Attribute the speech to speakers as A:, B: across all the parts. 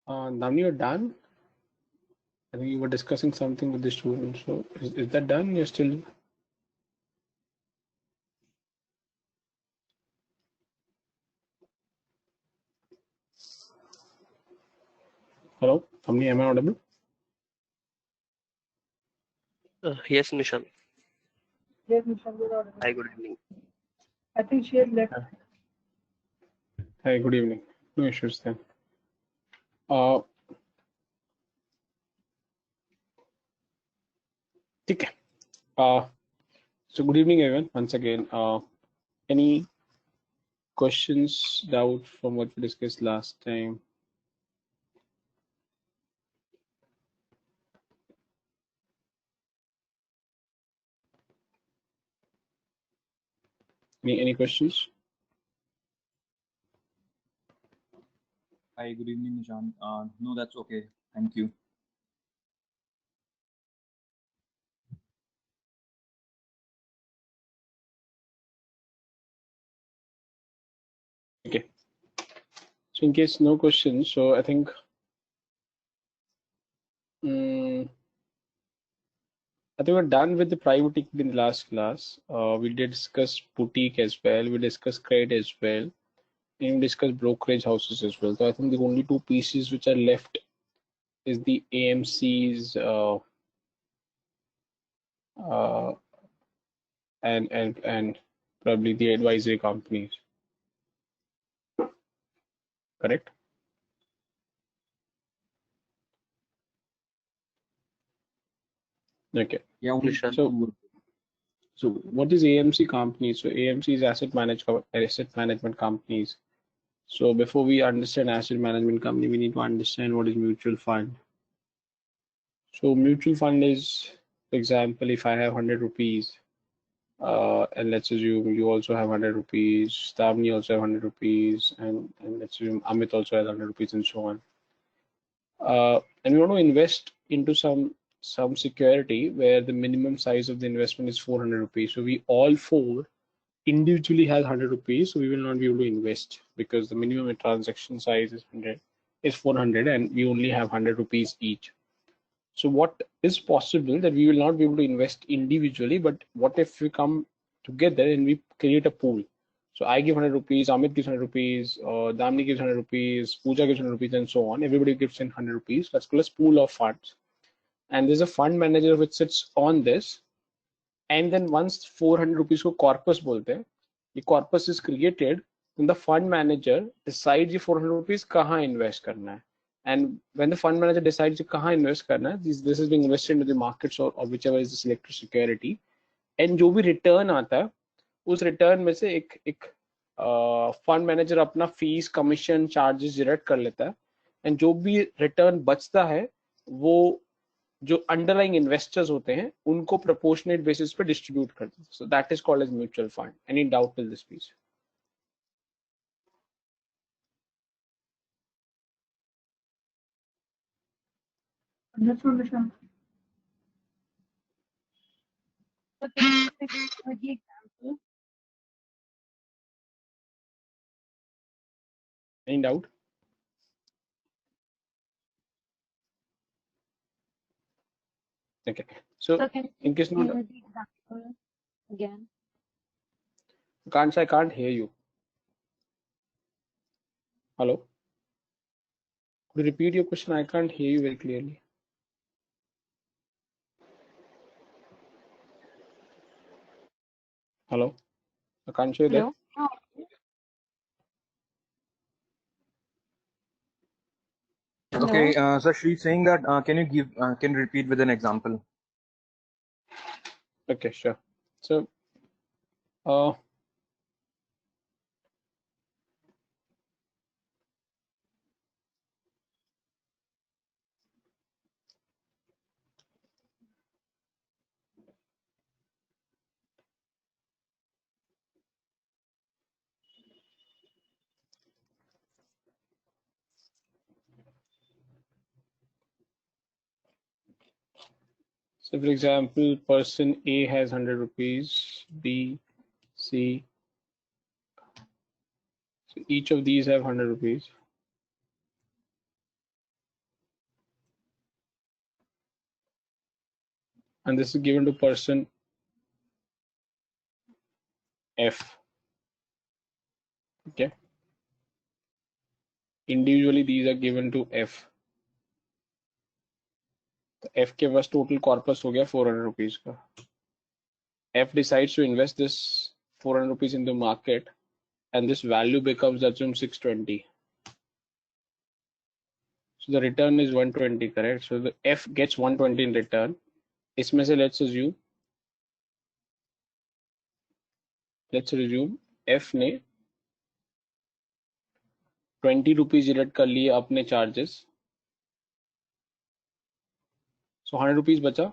A: Now you're done. I think you were discussing something with the students. So is that done? You're still. Hello, Amni, am I audible?
B: Yes, Nishan.
C: Yes, Nishan, good audible.
B: Hi, good evening.
C: I think she had left.
A: Hi, good evening. No issues then. Uh, ठीक है. So good evening, everyone. Once again, any questions, doubts from what we discussed last time? Any questions?
D: Hi, good evening, Nishan. No, that's okay. Thank you.
A: Okay. So in case no questions, so I think we're done with the private equity in the last class. We did discuss boutique as well. We discussed credit as well. And we discussed brokerage houses as well. So I think the only two pieces which are left is the AMCs and probably the advisory companies. Correct? Okay.
D: Yeah, only
B: Nishan.
A: So what is AMC companies? So AMC is asset management companies. So before we understand asset management company, we need to understand what is mutual fund. So mutual fund is, for example, if I have 100 rupees, and let's assume you also have 100 rupees, Stavni also have 100 rupees, and let's assume Amit also has 100 rupees and so on. And we want to invest into some security where the minimum size of the investment is 400 rupees. So we all four individually has 100 rupees, so we will not be able to invest because the minimum transaction size is 400 and we only have 100 rupees each. So what is possible that we will not be able to invest individually, but what if we come together and we create a pool? So I give 100 rupees, Amit gives 100 rupees, Damni gives 100 rupees, Pooja gives 100 rupees, and so on. Everybody gives in 100 rupees. That's called a pool of funds. And there's a fund manager which sits on this. And then once 400 rupees को corpus बोलते हैं, the corpus is created, then the fund manager decides ये 400 rupees कहाँ invest करना है. And when the fund manager decides कहाँ invest करना है, this is being invested into the markets or whichever is the selected security. And जो भी return आता है, उस return में से एक fund manager अपना fees, commission, charges direct कर लेता है. And जो भी return बचता है, वो जो अंडरलाइंग इन्वेस्टर्स होते हैं उनको प्रोपोर्शनेट बेसिस पे डिस्ट्रीब्यूट करते हैं. So that is called as mutual fund. Any doubt till this please?
C: Understood, Nishan. So can you repeat the example?
A: Any doubt? Okay. So
C: can
A: in case not,
C: you the example again?
A: I can't hear you. Hello? Could you repeat your question? I can't hear you very clearly. Hello? I can't hear that.
C: Hello?
D: Okay, so she's saying that can you repeat with an example?
A: Okay, sure. So so for example, person A has 100 rupees, B, C. So each of these have 100 rupees. and this is given to person F. Okay. Individually, these are given to F. F के पास total corpus हो गया 400 rupees का. F decides to invest this 400 rupees in the market, and this value becomes assume 620. So the return is 120, correct? So the F gets 120 in return. इसमें से let's assume F ने 20 rupees deduct कर लिए अपने charges. So 100 rupees बचा.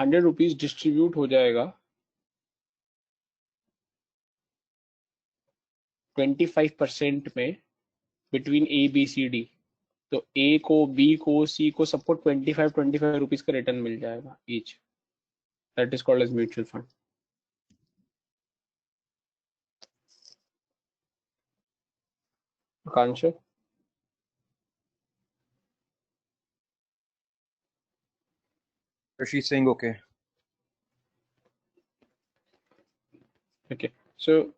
A: 100 rupees distribute हो जाएगा 25% में between A, B, C, D. तो A को, B को, C को सबको 25 rupees का रिटर्न मिल जाएगा each. That is called as mutual fund. Akansha?
D: So she's saying okay.
A: Okay. So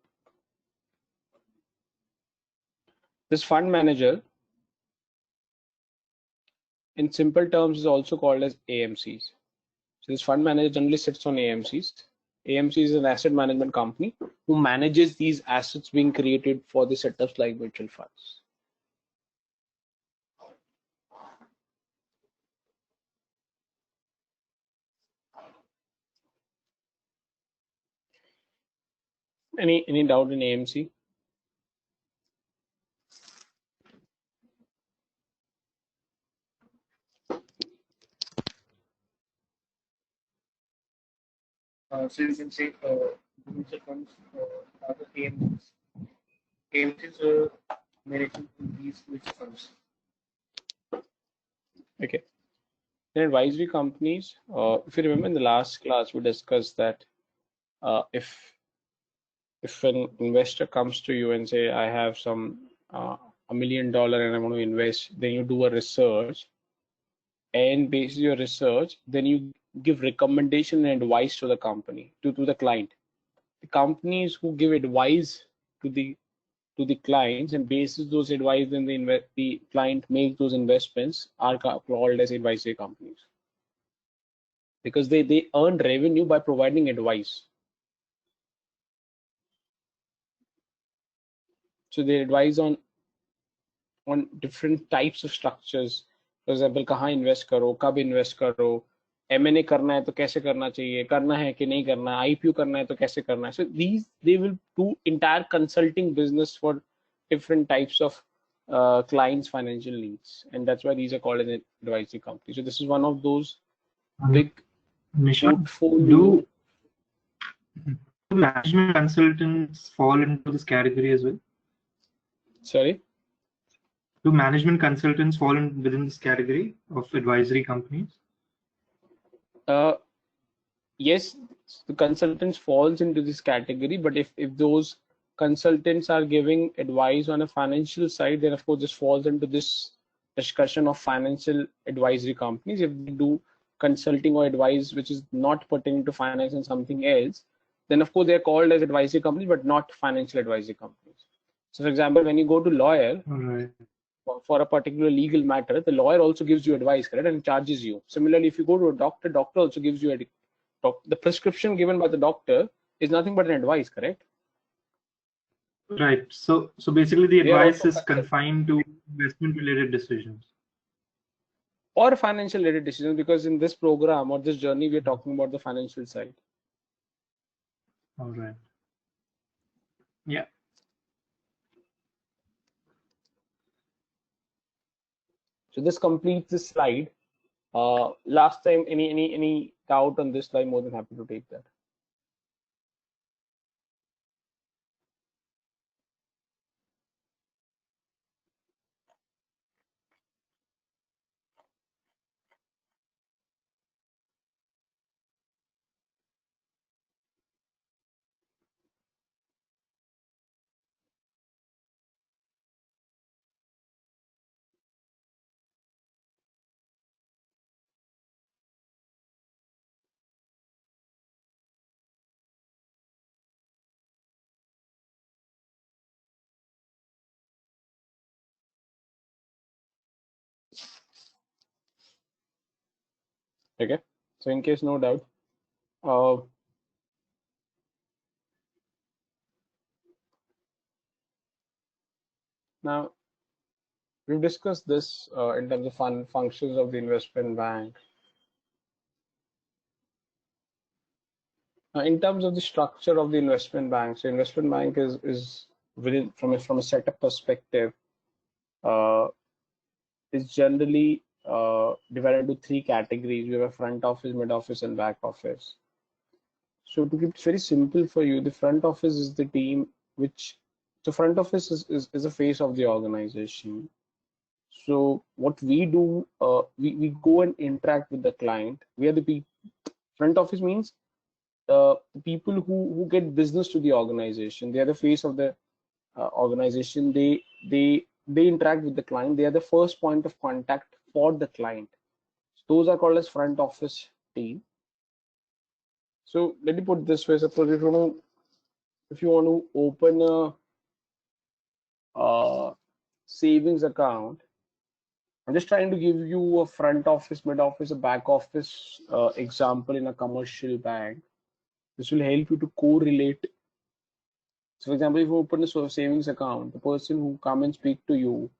A: this fund manager in simple terms is also called as AMCs. So this fund manager generally sits on AMCs. AMC is an asset management company who manages these assets being created for the setups like mutual funds. Any doubt in AMC?
B: So you can say mutual funds are the AMCs. AMCs are managing these mutual funds.
A: Okay. In advisory companies, if you remember in the last class, we discussed that if an investor comes to you and say, I have some $1 million and I want to invest, then you do a research, and based on your research, then you give recommendation and advice to the company, to the client. The companies who give advice to the clients and bases those advice, then the client makes those investments are called as advisory companies, because they earn revenue by providing advice. So they advise on different types of structures. For example, कहाँ invest करो, कब invest करो, M&A करना है तो कैसे करना चाहिए, करना है कि नहीं करना, IPO करना है तो कैसे करना है. So they will do entire consulting business for different types of clients' financial needs, and that's why these are called an advisory company. So this is one of those big
E: Nishan,
A: portfolio.
E: do management consultants fall into this category as well?
A: Sorry.
E: Do management consultants fall within this category of advisory companies?
A: Yes, the consultants falls into this category, but if those consultants are giving advice on a financial side, then of course this falls into this discussion of financial advisory companies. If they do consulting or advice which is not pertaining to finance and something else, then of course they're called as advisory companies, but not financial advisory companies. So for example, when you go to lawyer,
E: All right.
A: for a particular legal matter, the lawyer also gives you advice, correct, and charges you. Similarly, if you go to a doctor, doctor also gives you the prescription given by the doctor is nothing but an advice, correct?
E: Right. So basically the
A: They are
E: advice
A: also
E: is confined to investment related decisions.
A: or financial related decisions, because in this program or this journey, we are talking about the financial side.
E: All right. Yeah.
A: So this completes this slide. Last time, any doubt on this slide? More than happy to take that. Okay, so in case no doubt, uh, now we've discussed this in terms of functions of the investment bank. In terms of the structure of the investment bank, so investment bank is within from a setup perspective, uh, is generally divided into three categories. We have a front office, mid office, and back office. So to keep it very simple for you, the front office is the team which the front office is a face of the organization. So what we do, we go and interact with the client. We are the people. Front office means the people who get business to the organization. They are the face of the organization. They interact with the client. They are the first point of contact for the client. So those are called as front office team. So let me put this way: suppose if you want to open a savings account, I'm just trying to give you a front office, mid office, a back office example in a commercial bank. This will help you to correlate. So, for example, if you open a savings account, the person who come and speak to you,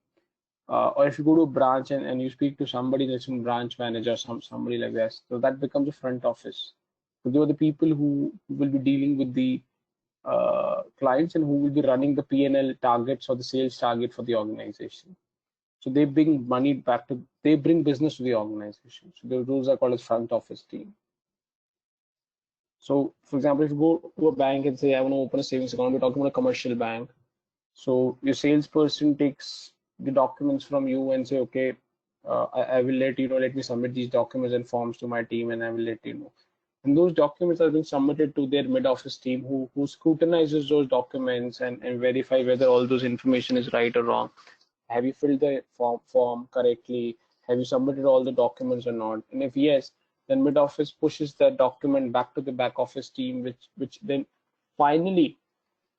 A: or if you go to a branch and you speak to somebody that's in branch manager, somebody like this, so that becomes a front office. So they are the people who will be dealing with the clients and who will be running the P&L targets or the sales target for the organization. So they bring money back to, they bring business to the organization. So those are called as front office team. So for example, if you go to a bank and say, I want to open a savings account, we're talking about a commercial bank. So your salesperson takes the documents from you and say, okay, I will let you know, let me submit these documents and forms to my team and I will let you know. And those documents are being submitted to their mid office team who scrutinizes those documents and verify whether all those information is right or wrong. Have you filled the form correctly? Have you submitted all the documents or not? And if yes, then mid office pushes that document back to the back office team, which then finally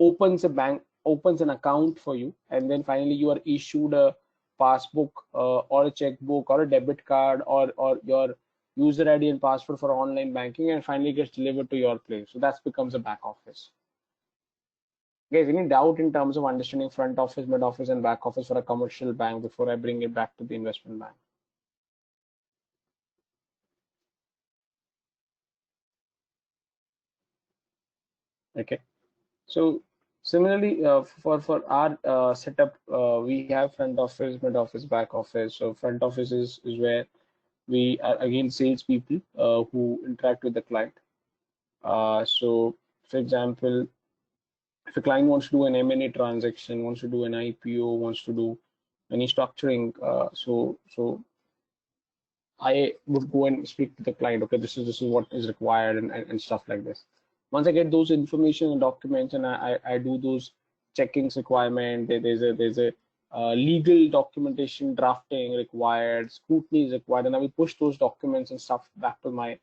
A: opens an account for you, and then finally you are issued a passbook or a checkbook or a debit card or your user ID and password for online banking, and finally gets delivered to your place. So that becomes a back office. Guys, any doubt in terms of understanding front office, mid office, and back office for a commercial bank before I bring it back to the investment bank? Okay. So similarly, for our setup, we have front office, mid office, back office. So front office is where we are again salespeople who interact with the client. So, for example, if a client wants to do an M&A transaction, wants to do an IPO, wants to do any structuring, so I would go and speak to the client. Okay, this is what is required and stuff like this. Once I get those information and documents, and I do those checkings requirement. There's a legal documentation drafting required, scrutiny is required, and I will push those documents and stuff back to my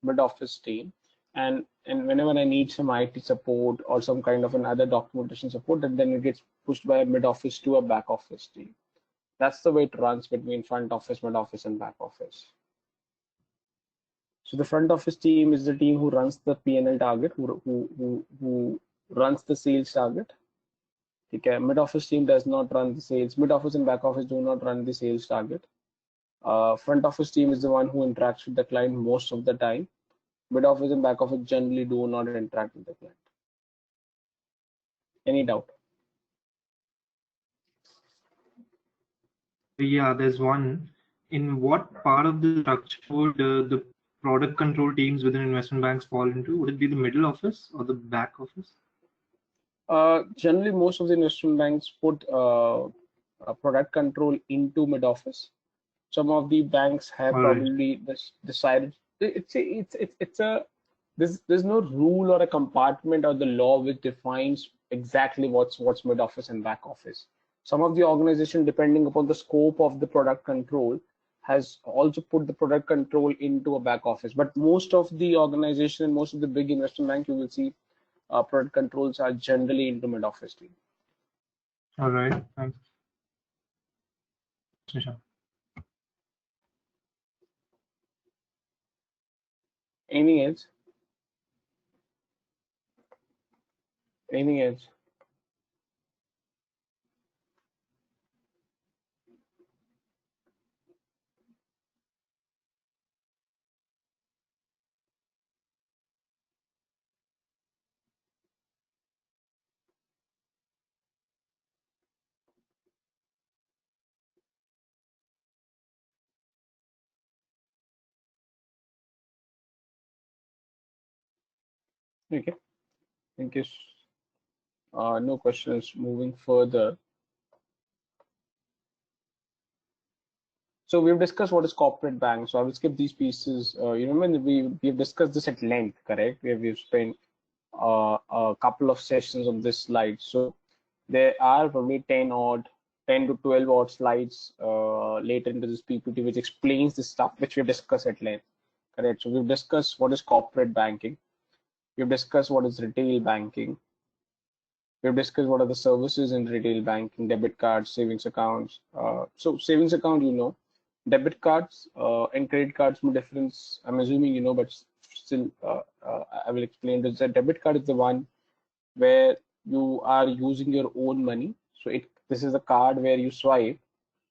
A: mid office team. And whenever I need some IT support or some kind of another documentation support, then it gets pushed by a mid office to a back office team. That's the way it runs between front office, mid office, and back office. So the front office team is the team who runs the P&L target, who runs the sales target. Okay, mid office team does not run the sales. Mid office and back office do not run the sales target. Front office team is the one who interacts with the client most of the time. Mid office and back office generally do not interact with the client. Any doubt?
E: Yeah, there's one. In what part of the structure would the product control teams within investment banks fall into? Would it be the middle office or the back office?
A: Generally, most of the investment banks put product control into mid office. Some of the banks have
E: All right.
A: probably decided it's a there's no rule or a compartment or the law which defines exactly what's mid office and back office. Some of the organization, depending upon the scope of the product control, has also put the product control into a back office. But most of the organization, most of the big investment bank, you will see product controls are generally into mid office team.
E: All right. Thanks, Nisha.
A: Anything else? Anything else? Okay. Thank you. No questions. Moving further. So we've discussed what is corporate bank. So I will skip these pieces. You remember we've discussed this at length, correct? We've spent a couple of sessions on this slide. So there are probably 10 to 12 odd slides later into this PPT, which explains the stuff which we've discussed at length, correct? So we've discussed what is corporate banking. We've discussed what is retail banking. We've discussed what are the services in retail banking, debit cards, savings accounts. So savings account, debit cards and credit cards, no difference. I'm assuming but still, I will explain this. A debit card is the one where you are using your own money. So this is a card where you swipe.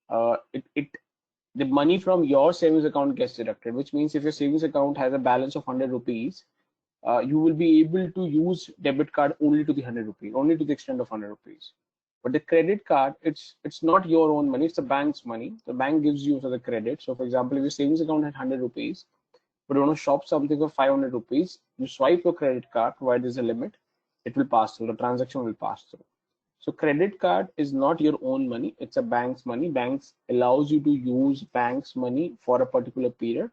A: The money from your savings account gets deducted, which means if your savings account has a balance of 100 rupees, you will be able to use debit card only to the 100 rupees, only to the extent of 100 rupees. But the credit card, it's not your own money, it's the bank's money. The bank gives you for the credit. So for example, if your savings account had 100 rupees, but you want to shop something for 500 rupees, you swipe your credit card, provided there's a limit, it will pass through, the transaction will pass through. So credit card is not your own money, it's a bank's money. Banks allows you to use bank's money for a particular period.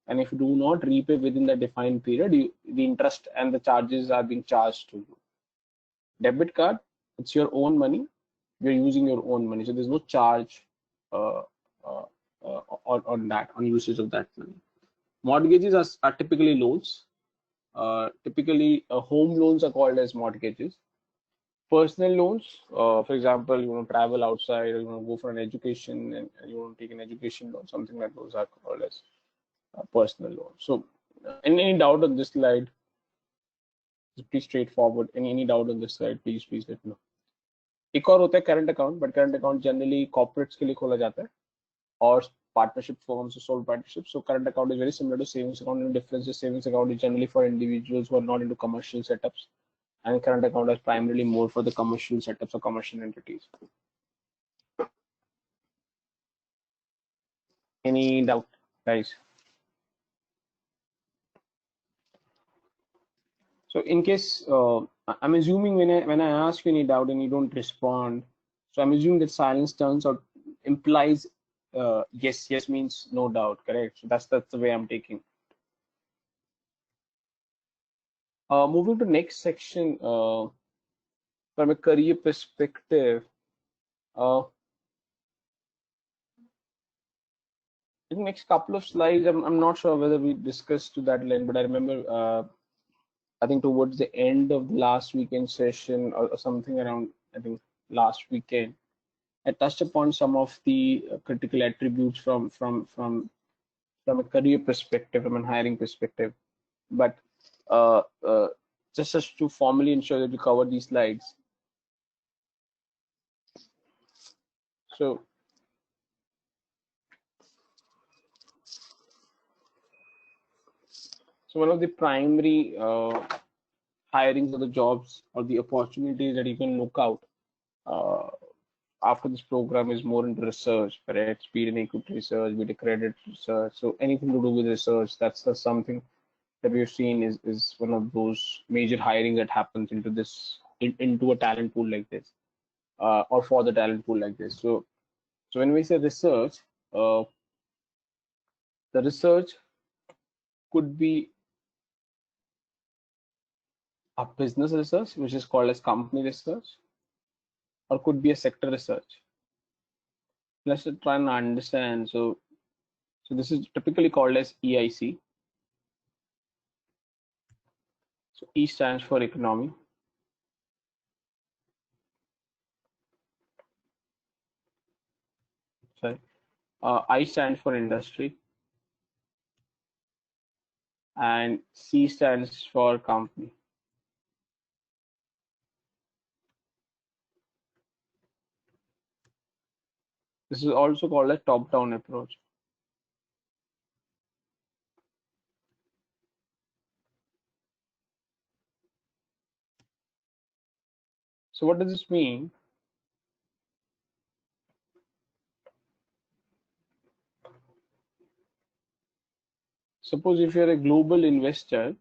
A: And if you do not repay within the defined period, the interest and the charges are being charged to you. Debit card, it's your own money, you're using your own money. So there's no charge uh, uh, on usage of that money. Mortgages are typically loans. Typically, home loans are called as mortgages. Personal loans, for example, you want to travel outside, or you want to go for an education, and you want to take an education loan, something like those are called as personal loans. So, any doubt on this slide? It's pretty straightforward. Any doubt on this slide? Please let me know. एक और होता है current account, but current account generally corporates के लिए खोला जाता है और partnership firms or sole partnerships. So current account is very similar to savings account. The difference is savings account is generally for individuals who are not into commercial setups, and current account is primarily more for the commercial setups or commercial entities. Any doubt, guys? So in case I'm assuming when I ask you any doubt and you don't respond, so I'm assuming that silence turns out implies yes means no doubt, correct? So that's the way I'm taking. Moving to next section, from a career perspective, in the next couple of slides, I'm not sure whether we discussed to that length, but I remember I think towards the end of the last weekend session or something around, I think last weekend, I touched upon some of the critical attributes from a career perspective, from a hiring perspective. But uh, uh, just to formally ensure that we cover these slides. So one of the primary hirings of the jobs or the opportunities that you can look out uh, after this program is more into research, correct? Speed and equity research, with credit research. So anything to do with research, that's something that we've seen is one of those major hiring that happens into into a talent pool like this, or for the talent pool like this. So when we say research, the research could be a business research, which is called as company research, or could be a sector research. Let's just try and understand. So this is typically called as EIC. So E stands for economy. Sorry. I stands for industry. and C stands for company. This is also called a top-down approach. So what does this mean? Suppose if you're a global investor,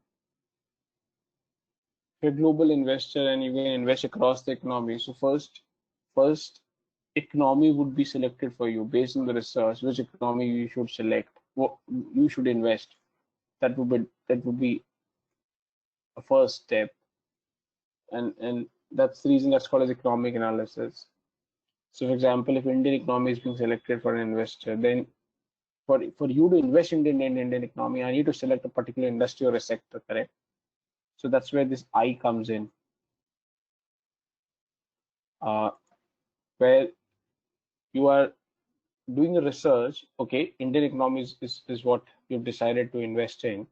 A: and you can invest across the economy. So first economy would be selected for you based on the research, which economy you should select, what you should invest. That would be a first step, and that's the reason that's called as economic analysis. So, for example, if Indian economy is being selected for an investor, then for you to invest in the Indian economy, I need to select a particular industry or a sector, correct? So that's where this I comes in, uh, where you are doing a research. Okay, Indian economy is what you've decided to invest in,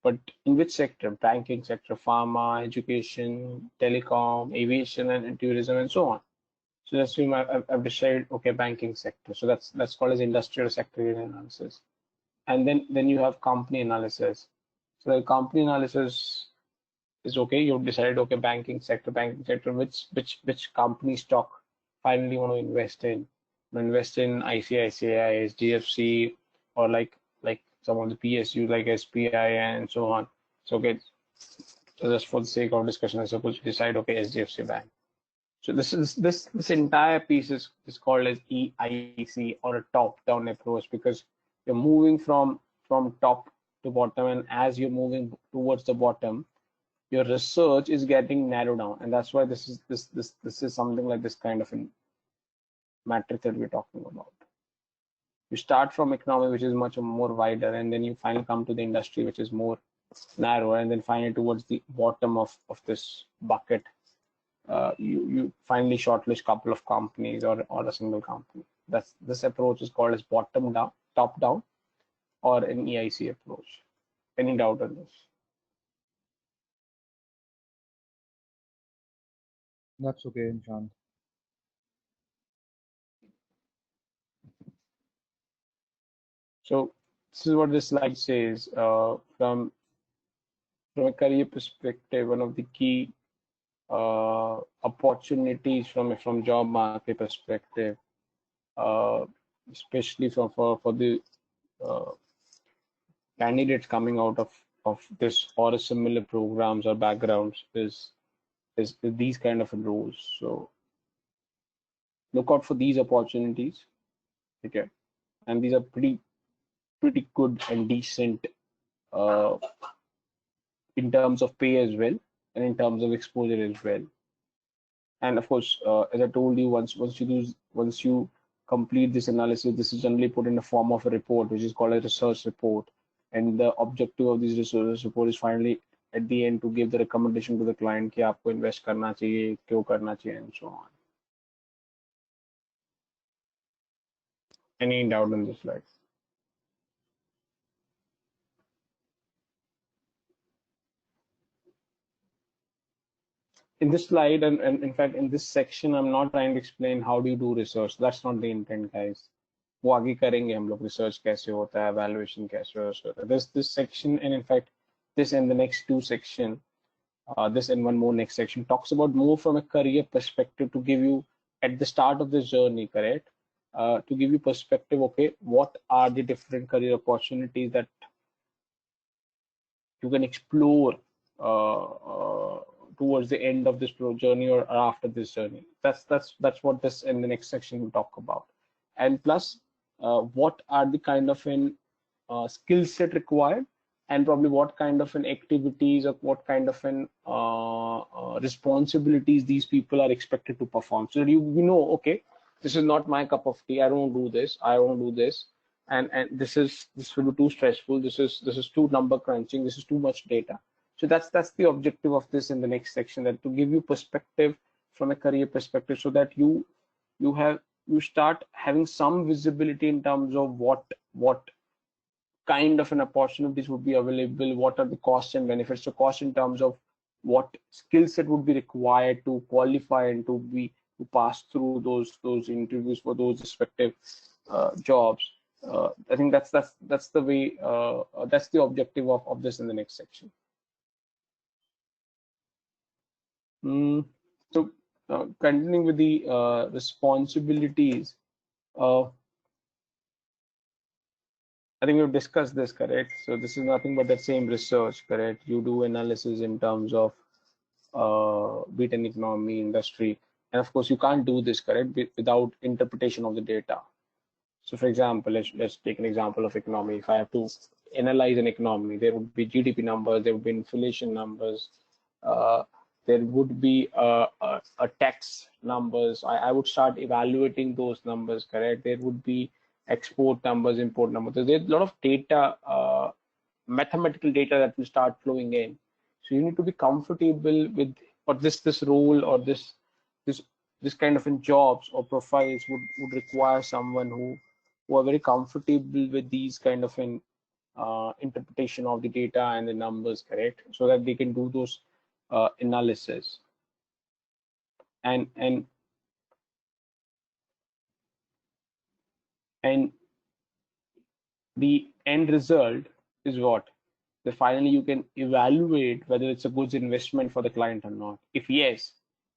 A: but in which sector? Banking sector, pharma, education, telecom, aviation, and tourism, and so on. So that's why I've decided, okay, banking sector. So that's called as industrial sector analysis. And then you have company analysis. So the company analysis is okay. You've decided, okay, banking sector, which company stock finally want to invest in. Invest in ICICI, HDFC, or like some of the PSU like SPI and so on. So okay, so just for the sake of discussion, I suppose you decide, okay, HDFC Bank. So this entire piece is called as EIC, or a top-down approach, because you're moving from top to bottom, and as you're moving towards the bottom, your research is getting narrowed down, and that's why this is something like this kind of a matrix that we're talking about. You start from economy, which is much more wider, and then you finally come to the industry, which is more narrow, and then finally towards the bottom of this bucket, you finally shortlist couple of companies or a single company. This approach is called as bottom down, top down, or an EIC approach. Any doubt on this?
D: That's okay, Nishant.
A: So this is what this slide says. From a career perspective, one of the key opportunities from job market perspective, uh, especially for the uh, candidates coming out of this or a similar programs or backgrounds, is these kind of roles. So look out for these opportunities. Okay, and these are pretty good and decent uh, in terms of pay as well, and in terms of exposure as well. And of course, as I told you, once you complete this analysis, this is generally put in the form of a report, which is called a research report. And the objective of this research report is finally at the end to give the recommendation to the client कि आपको invest करना चाहिए, क्यों करना चाहिए, and so on. Any doubt on this slide? In this slide, and in fact in this section, I'm not trying to explain how do you do research. That's not the intent, guys. वो आगे करेंगे हम लोग, research कैसे होता है, evaluation कैसे होता है. This section, and in fact this and the next two section, this and one more next section, talks about more from a career perspective to give you at the start of this journey, correct? To give you perspective, okay, what are the different career opportunities that you can explore towards the end of this journey or after this journey. That's what this in the next section will talk about. And plus, what are the kind of an skill set required, and probably what kind of an activities or what kind of an responsibilities these people are expected to perform. So you know, okay, this is not my cup of tea. I don't do this. I don't do this. And this will be too stressful. This is too number crunching. This is too much data. So that's the objective of this in the next section, that to give you perspective from a career perspective, so that you start having some visibility in terms of what kind of an opportunities would be available, what are the costs and benefits. So cost in terms of what skill set would be required to qualify and to pass through those interviews for those respective jobs. I think that's the way, that's the objective of this in the next section. So continuing with the responsibilities, I think we've discussed this, correct? So this is nothing but that same research, correct? You do analysis in terms of beat an economy, industry, and of course you can't do this, correct, without interpretation of the data. So for example, let's take an example of economy. If I have to analyze an economy, there would be GDP numbers, there would be inflation numbers, there would be a tax numbers. I would start evaluating those numbers, correct? There would be export numbers, import numbers. So there's a lot of data, mathematical data that will start flowing in. So you need to be comfortable with, or this role or this kind of in jobs or profiles would require someone who are very comfortable with these kind of an interpretation of the data and the numbers, correct? So that they can do those analysis. And the end result is what? Then finally you can evaluate whether it's a good investment for the client or not. If yes,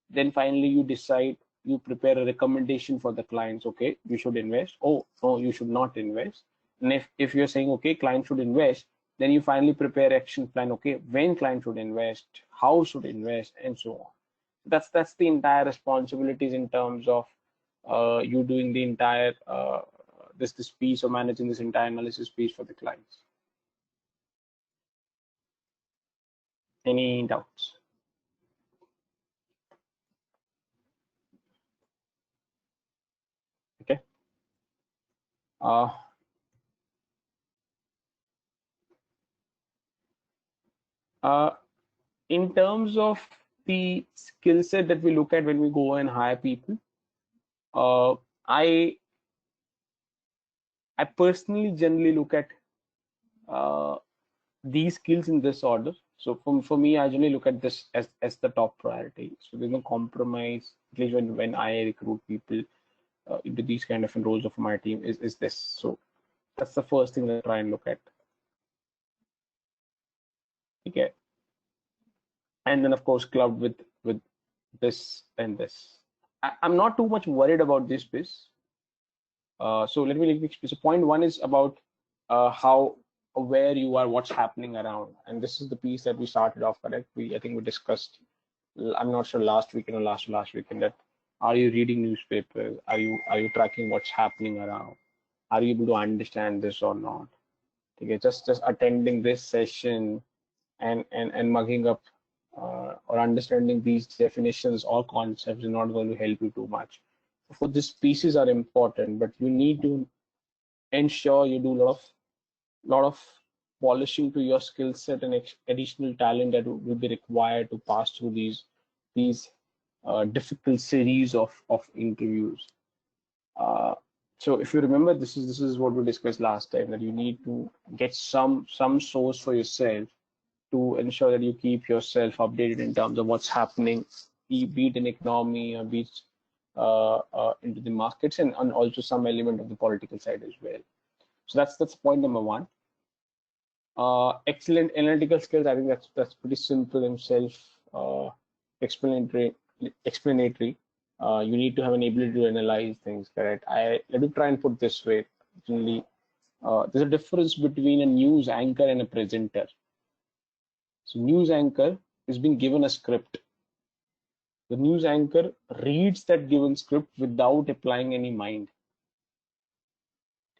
A: then finally you decide, you prepare a recommendation for the clients. Okay, you should invest. Oh no, you should not invest. And if you're saying okay, client should invest, then you finally prepare action plan. Okay, when client should invest, how should invest, and so on. That's the entire responsibilities in terms of you doing the entire this piece or managing this entire analysis piece for the clients. Any doubts? Okay. In terms of the skill set that we look at when we go and hire people, I personally generally look at these skills in this order. So for me, I generally look at this as the top priority. So there's no compromise, at least when I recruit people into these kind of roles of my team is this. So that's the first thing that I try and look at. Okay. And then of course clubbed with this and this. I'm not too much worried about this piece. So let me so point one is about how aware you are what's happening around, and this is the piece that we started off, correct? I think we discussed, I'm not sure last weekend or last weekend, that are you reading newspapers? Are you tracking what's happening around? Are you able to understand this or not? Okay, just attending this session and mugging up or understanding these definitions or concepts is not going to help you too much. For these pieces are important, but you need to ensure you do a lot of polishing to your skill set and additional talent that will be required to pass through these difficult series of interviews. So if you remember, this is what we discussed last time, that you need to get some source for yourself to ensure that you keep yourself updated in terms of what's happening, be it in economy or be it into the markets, and also some element of the political side as well. So that's point number one. Excellent analytical skills. I think that's pretty simple and self-explanatory. You need to have an ability to analyze things, correct? Let me try and put this way. Generally, there's a difference between a news anchor and a presenter. So news anchor is being given a script. The news anchor reads that given script without applying any mind.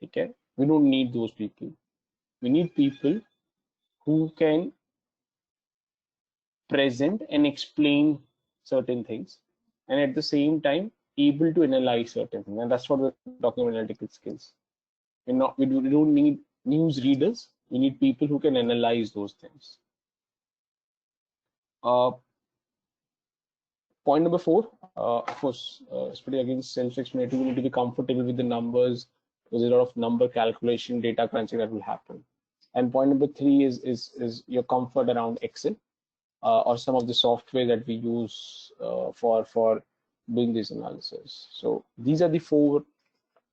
A: Okay, we don't need those people. We need people who can present and explain certain things, and at the same time able to analyze certain things. And that's what we're talking about, analytical skills. We don't need news readers. We need people who can analyze those things. Point number four, of course, it's pretty again self-explanatory. We need to be comfortable with the numbers. There's a lot of number calculation, data crunching that will happen. And point number three is your comfort around Excel or some of the software that we use for doing this analysis. So these are the four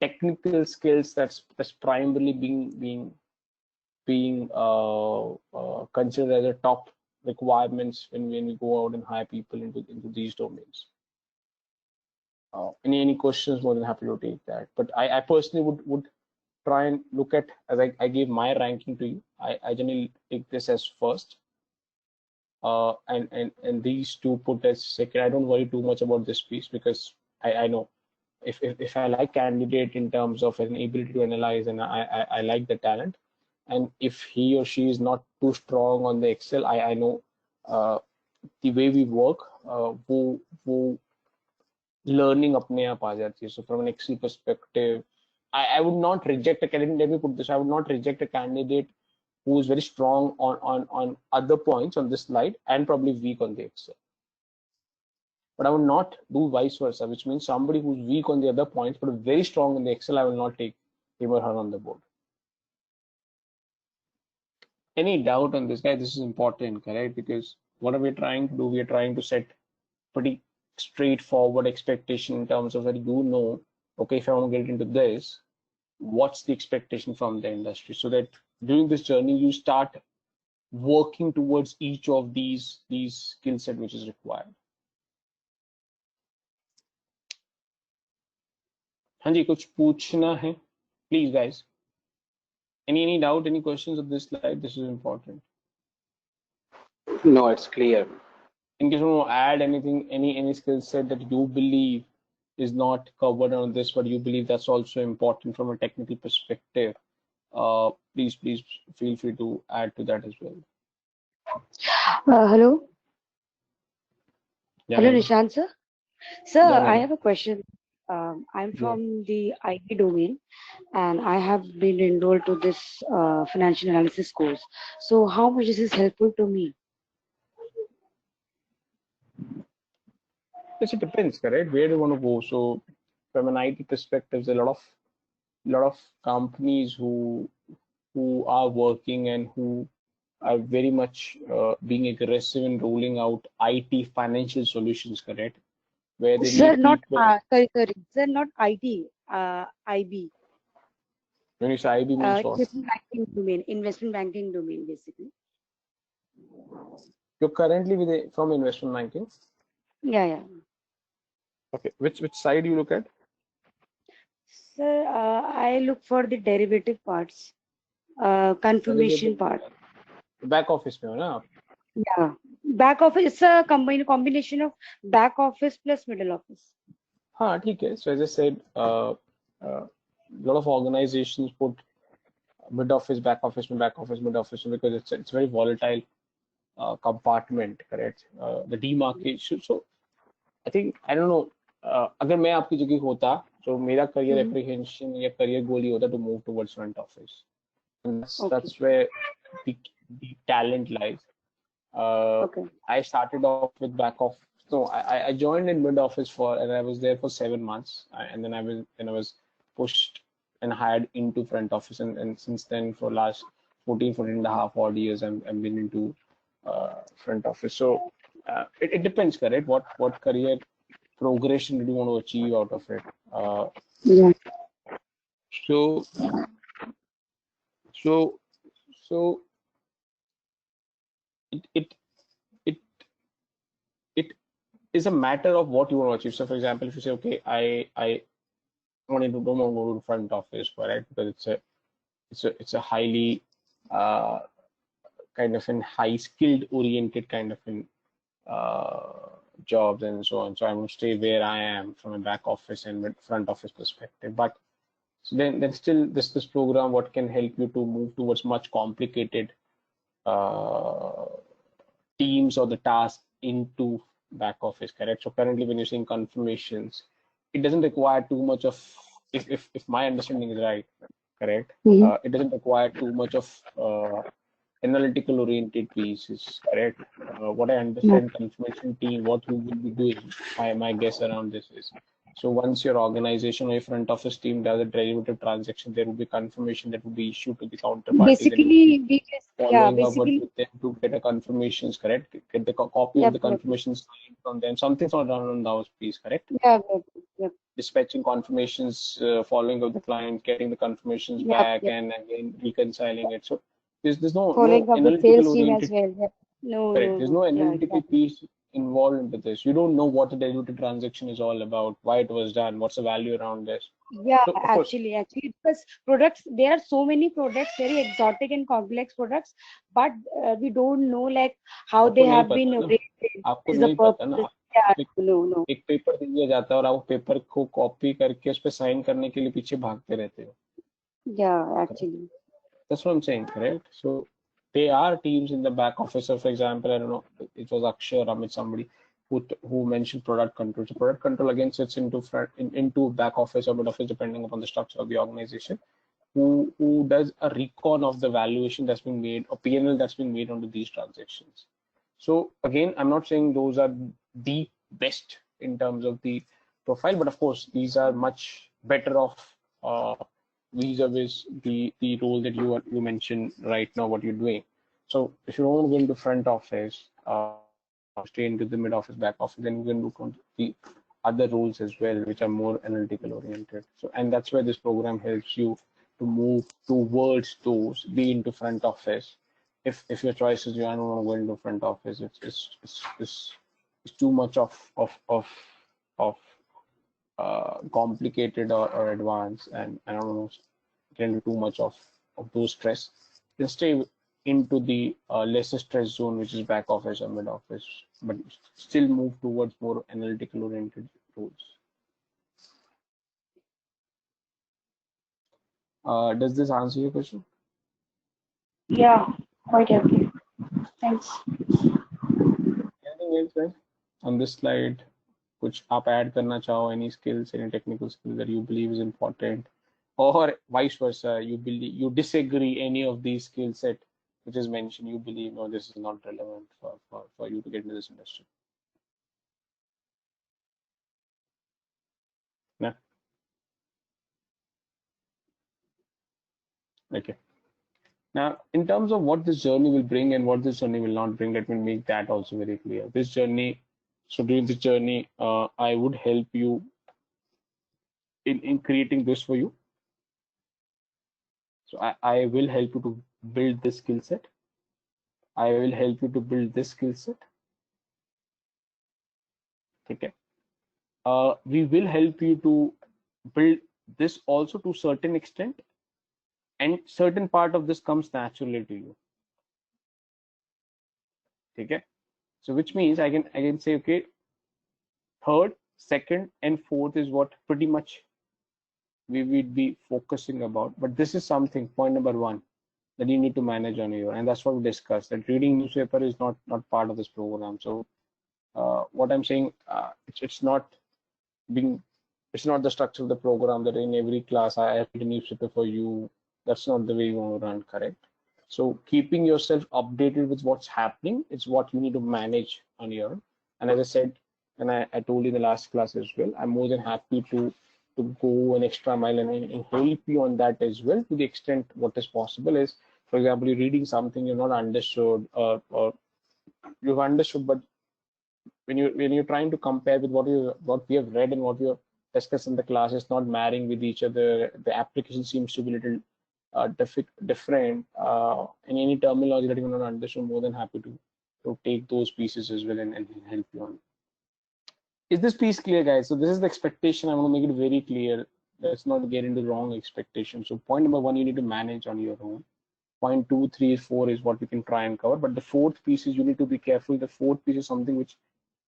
A: technical skills that's primarily being considered as a top requirements when we go out and hire people into these domains. Any questions? More than happy to take that. But I personally would try and look at, as I gave my ranking to you. I generally take this as first, and these two put as second. I don't worry too much about this piece because I know if I like candidate in terms of an ability to analyze and I like the talent, and if he or she is not too strong on the Excel, I know the way we work, वो learning अपने आप आ जाती है. So from an Excel perspective, I would not reject a candidate. Let me put this: I would not reject a candidate who is very strong on other points on this slide and probably weak on the Excel. But I would not do vice versa, which means somebody who's weak on the other points but very strong in the Excel, I will not take him or her on the board. Any doubt on this guy? This is important, correct? Because what are we trying to do? We are trying to set pretty straightforward expectation in terms of that okay, if I want to get into this, what's the expectation from the industry, so that during this journey you start working towards each of these skill set which is required. हाँ जी, कुछ पूछना है? Please, guys. Any doubt? Any questions of this slide? This is important.
F: No, it's clear.
A: In case you want to add anything, any skill set that you believe is not covered on this, but you believe that's also important from a technical perspective, please feel free to add to that as well.
C: Hello.
A: Yeah,
C: Hello,
A: ma'am.
C: Nishant sir. Sir,
A: Yeah, ma'am.
C: I have a question. I'm from the IT domain, and I have been enrolled to this financial analysis course. So, how much is this helpful to me?
A: Yes, it depends, correct? Where do you want to go? So, from an IT perspective, there's a lot of companies who are working and who are very much being aggressive in rolling out IT financial solutions, correct? Where they
C: Sir,
A: need
C: not
A: people.
C: sorry, sir, not IT, IB.
A: When you say IB means what?
C: Investment banking domain, basically.
A: You're currently from investment banking.
C: Yeah.
A: Okay, which side you look at?
C: Sir, I look for the derivative parts, confirmation part.
A: Back office में हो ना आप?
C: Yeah, back office. It's a combination of back office plus middle office.
A: हाँ ठीक है. So as I said, lot of organizations put mid office, back office, mid office because it's very volatile compartment, correct? The demarcation. So I think I don't know. अगर मैं आपकी जगह होता, तो मेरा career apprehension या career goal ही होता to move towards front office. And that's where the talent lies. I started off with back office. So I joined in mid office and I was there for 7 months, and then I was pushed and hired into front office, and since then for last 14 and a half odd years I've been into front office. So it depends, correct? What career progression do you want to achieve out of it?
C: Yeah.
A: So it is a matter of what you want to achieve. So for example, if you say, okay, I don't want to go to front office, right? Because it's a highly kind of an high skilled oriented kind of an jobs and so on. So I want to stay where I am from a back office and front office perspective. But so then still this program, what can help you to move towards much complicated teams or the task into back office, correct? So currently when you're seeing confirmations, it doesn't require too much of, if my understanding is right, correct? It doesn't require too much of analytical oriented pieces, correct? What I understand, confirmation team, what you will be doing, my guess around this is So once your organization or your front office team does a derivative transaction, there will be confirmation that will be issued to the counterparty. Then you'll be
C: Basically, we just, yeah,
A: following up
C: basically,
A: with them to get a confirmations, correct? Get the copy of
C: yep,
A: the
C: yep,
A: confirmations signed from them. Something's not done on those piece, correct?
C: yep, yep, yep,
A: Dispatching confirmations, following up the client, getting the confirmations
C: yep,
A: back,
C: yep.
A: and again reconciling it. So there's no
C: Following up with
A: analytical
C: sales team as
A: oriented.
C: well. Yep. No,
A: Correct.
C: no,
A: There's
C: no.
A: no
C: Yeah,
A: analytical
C: exactly.
A: piece involved into this. You don't know what the derivative transaction is all about, why it was done, what's the value around this.
C: Yeah,
A: So of course,
C: actually, because products, there are so many products, very exotic and complex products, but we don't know like how they
A: आपको नहीं
C: have been
A: पता ना,
C: rated.
A: आपको
C: Is the
A: नहीं पता
C: purpose?
A: ना.
C: Yeah,
A: एक,
C: no, no.
A: एक पेपर दे दिया जाता है और आप वो पेपर को कॉपी करके उस पर साइन करने के लिए पीछे भागते रहते हो.
C: Yeah,
A: Correct.
C: actually.
A: That's what I'm saying, correct? So there are teams in the back office. So for example, I don't know, it was Akshay or Amit, somebody who mentioned product control. So product control again sits into into back office or mid office depending upon the structure of the organization. Who does a recon of the valuation that's been made or PNL that's been made onto these transactions. So again, I'm not saying those are the best in terms of the profile, but of course these are much better off vis-a-vis the role that you mentioned right now what you're doing. So if you don't want to go into front office, stay into the mid office, back office, then you can look on the other roles as well, which are more analytical oriented. So and that's where this program helps you to move towards those, be into front office. If your choice is you don't want to go into front office, it's too much of complicated or advanced, and I don't know, get into too much of those stress, then stay into the lesser stress zone, which is back office or mid office, but still move towards more analytical oriented roles. Does this answer your question?
C: Yeah, quite okay. Thanks.
A: Anything else, guys? On this slide, कुछ आप add करना चाहो, any skills, any technical skills that you believe is important, or vice versa, you disagree any of these skill set which is mentioned, you believe no, this is not relevant for you to get into this industry. Yeah. Okay. Now, in terms of what this journey will bring and what this journey will not bring, let me make that also very clear. This journey, so during this journey, I would help you in creating this for you. So I will help you to build this skill set. I will help you to build this skill set. Okay. We will help you to build this also to certain extent, and certain part of this comes naturally to you. Okay. So which means I can say, okay, third, second, and fourth is what pretty much we would be focusing about. But this is something, point number one, that you need to manage on your own, and that's what we discussed. That reading newspaper is not part of this program. So what I'm saying, it's not being, it's not the structure of the program that in every class I have a newspaper for you. That's not the way you want to run, correct? So keeping yourself updated with what's happening is what you need to manage on your own. And as I said, and I told you in the last class as well, I'm more than happy to go an extra mile and help you on that as well, to the extent what is possible is, for example, you're reading something you're not understood, or you've understood, but when you're trying to compare with what we have read and what we have discussed in the class, is not marrying with each other. The application seems to be a little different, in any terminology that you not understand. More than happy to take those pieces as well and help you on. Is this piece clear, guys? So this is the expectation. I want to make it very clear. Let's not get into wrong expectations. So point number one, you need to manage on your own. Point two, three, four is what you can try and cover. But the fourth piece is you need to be careful. The fourth piece is something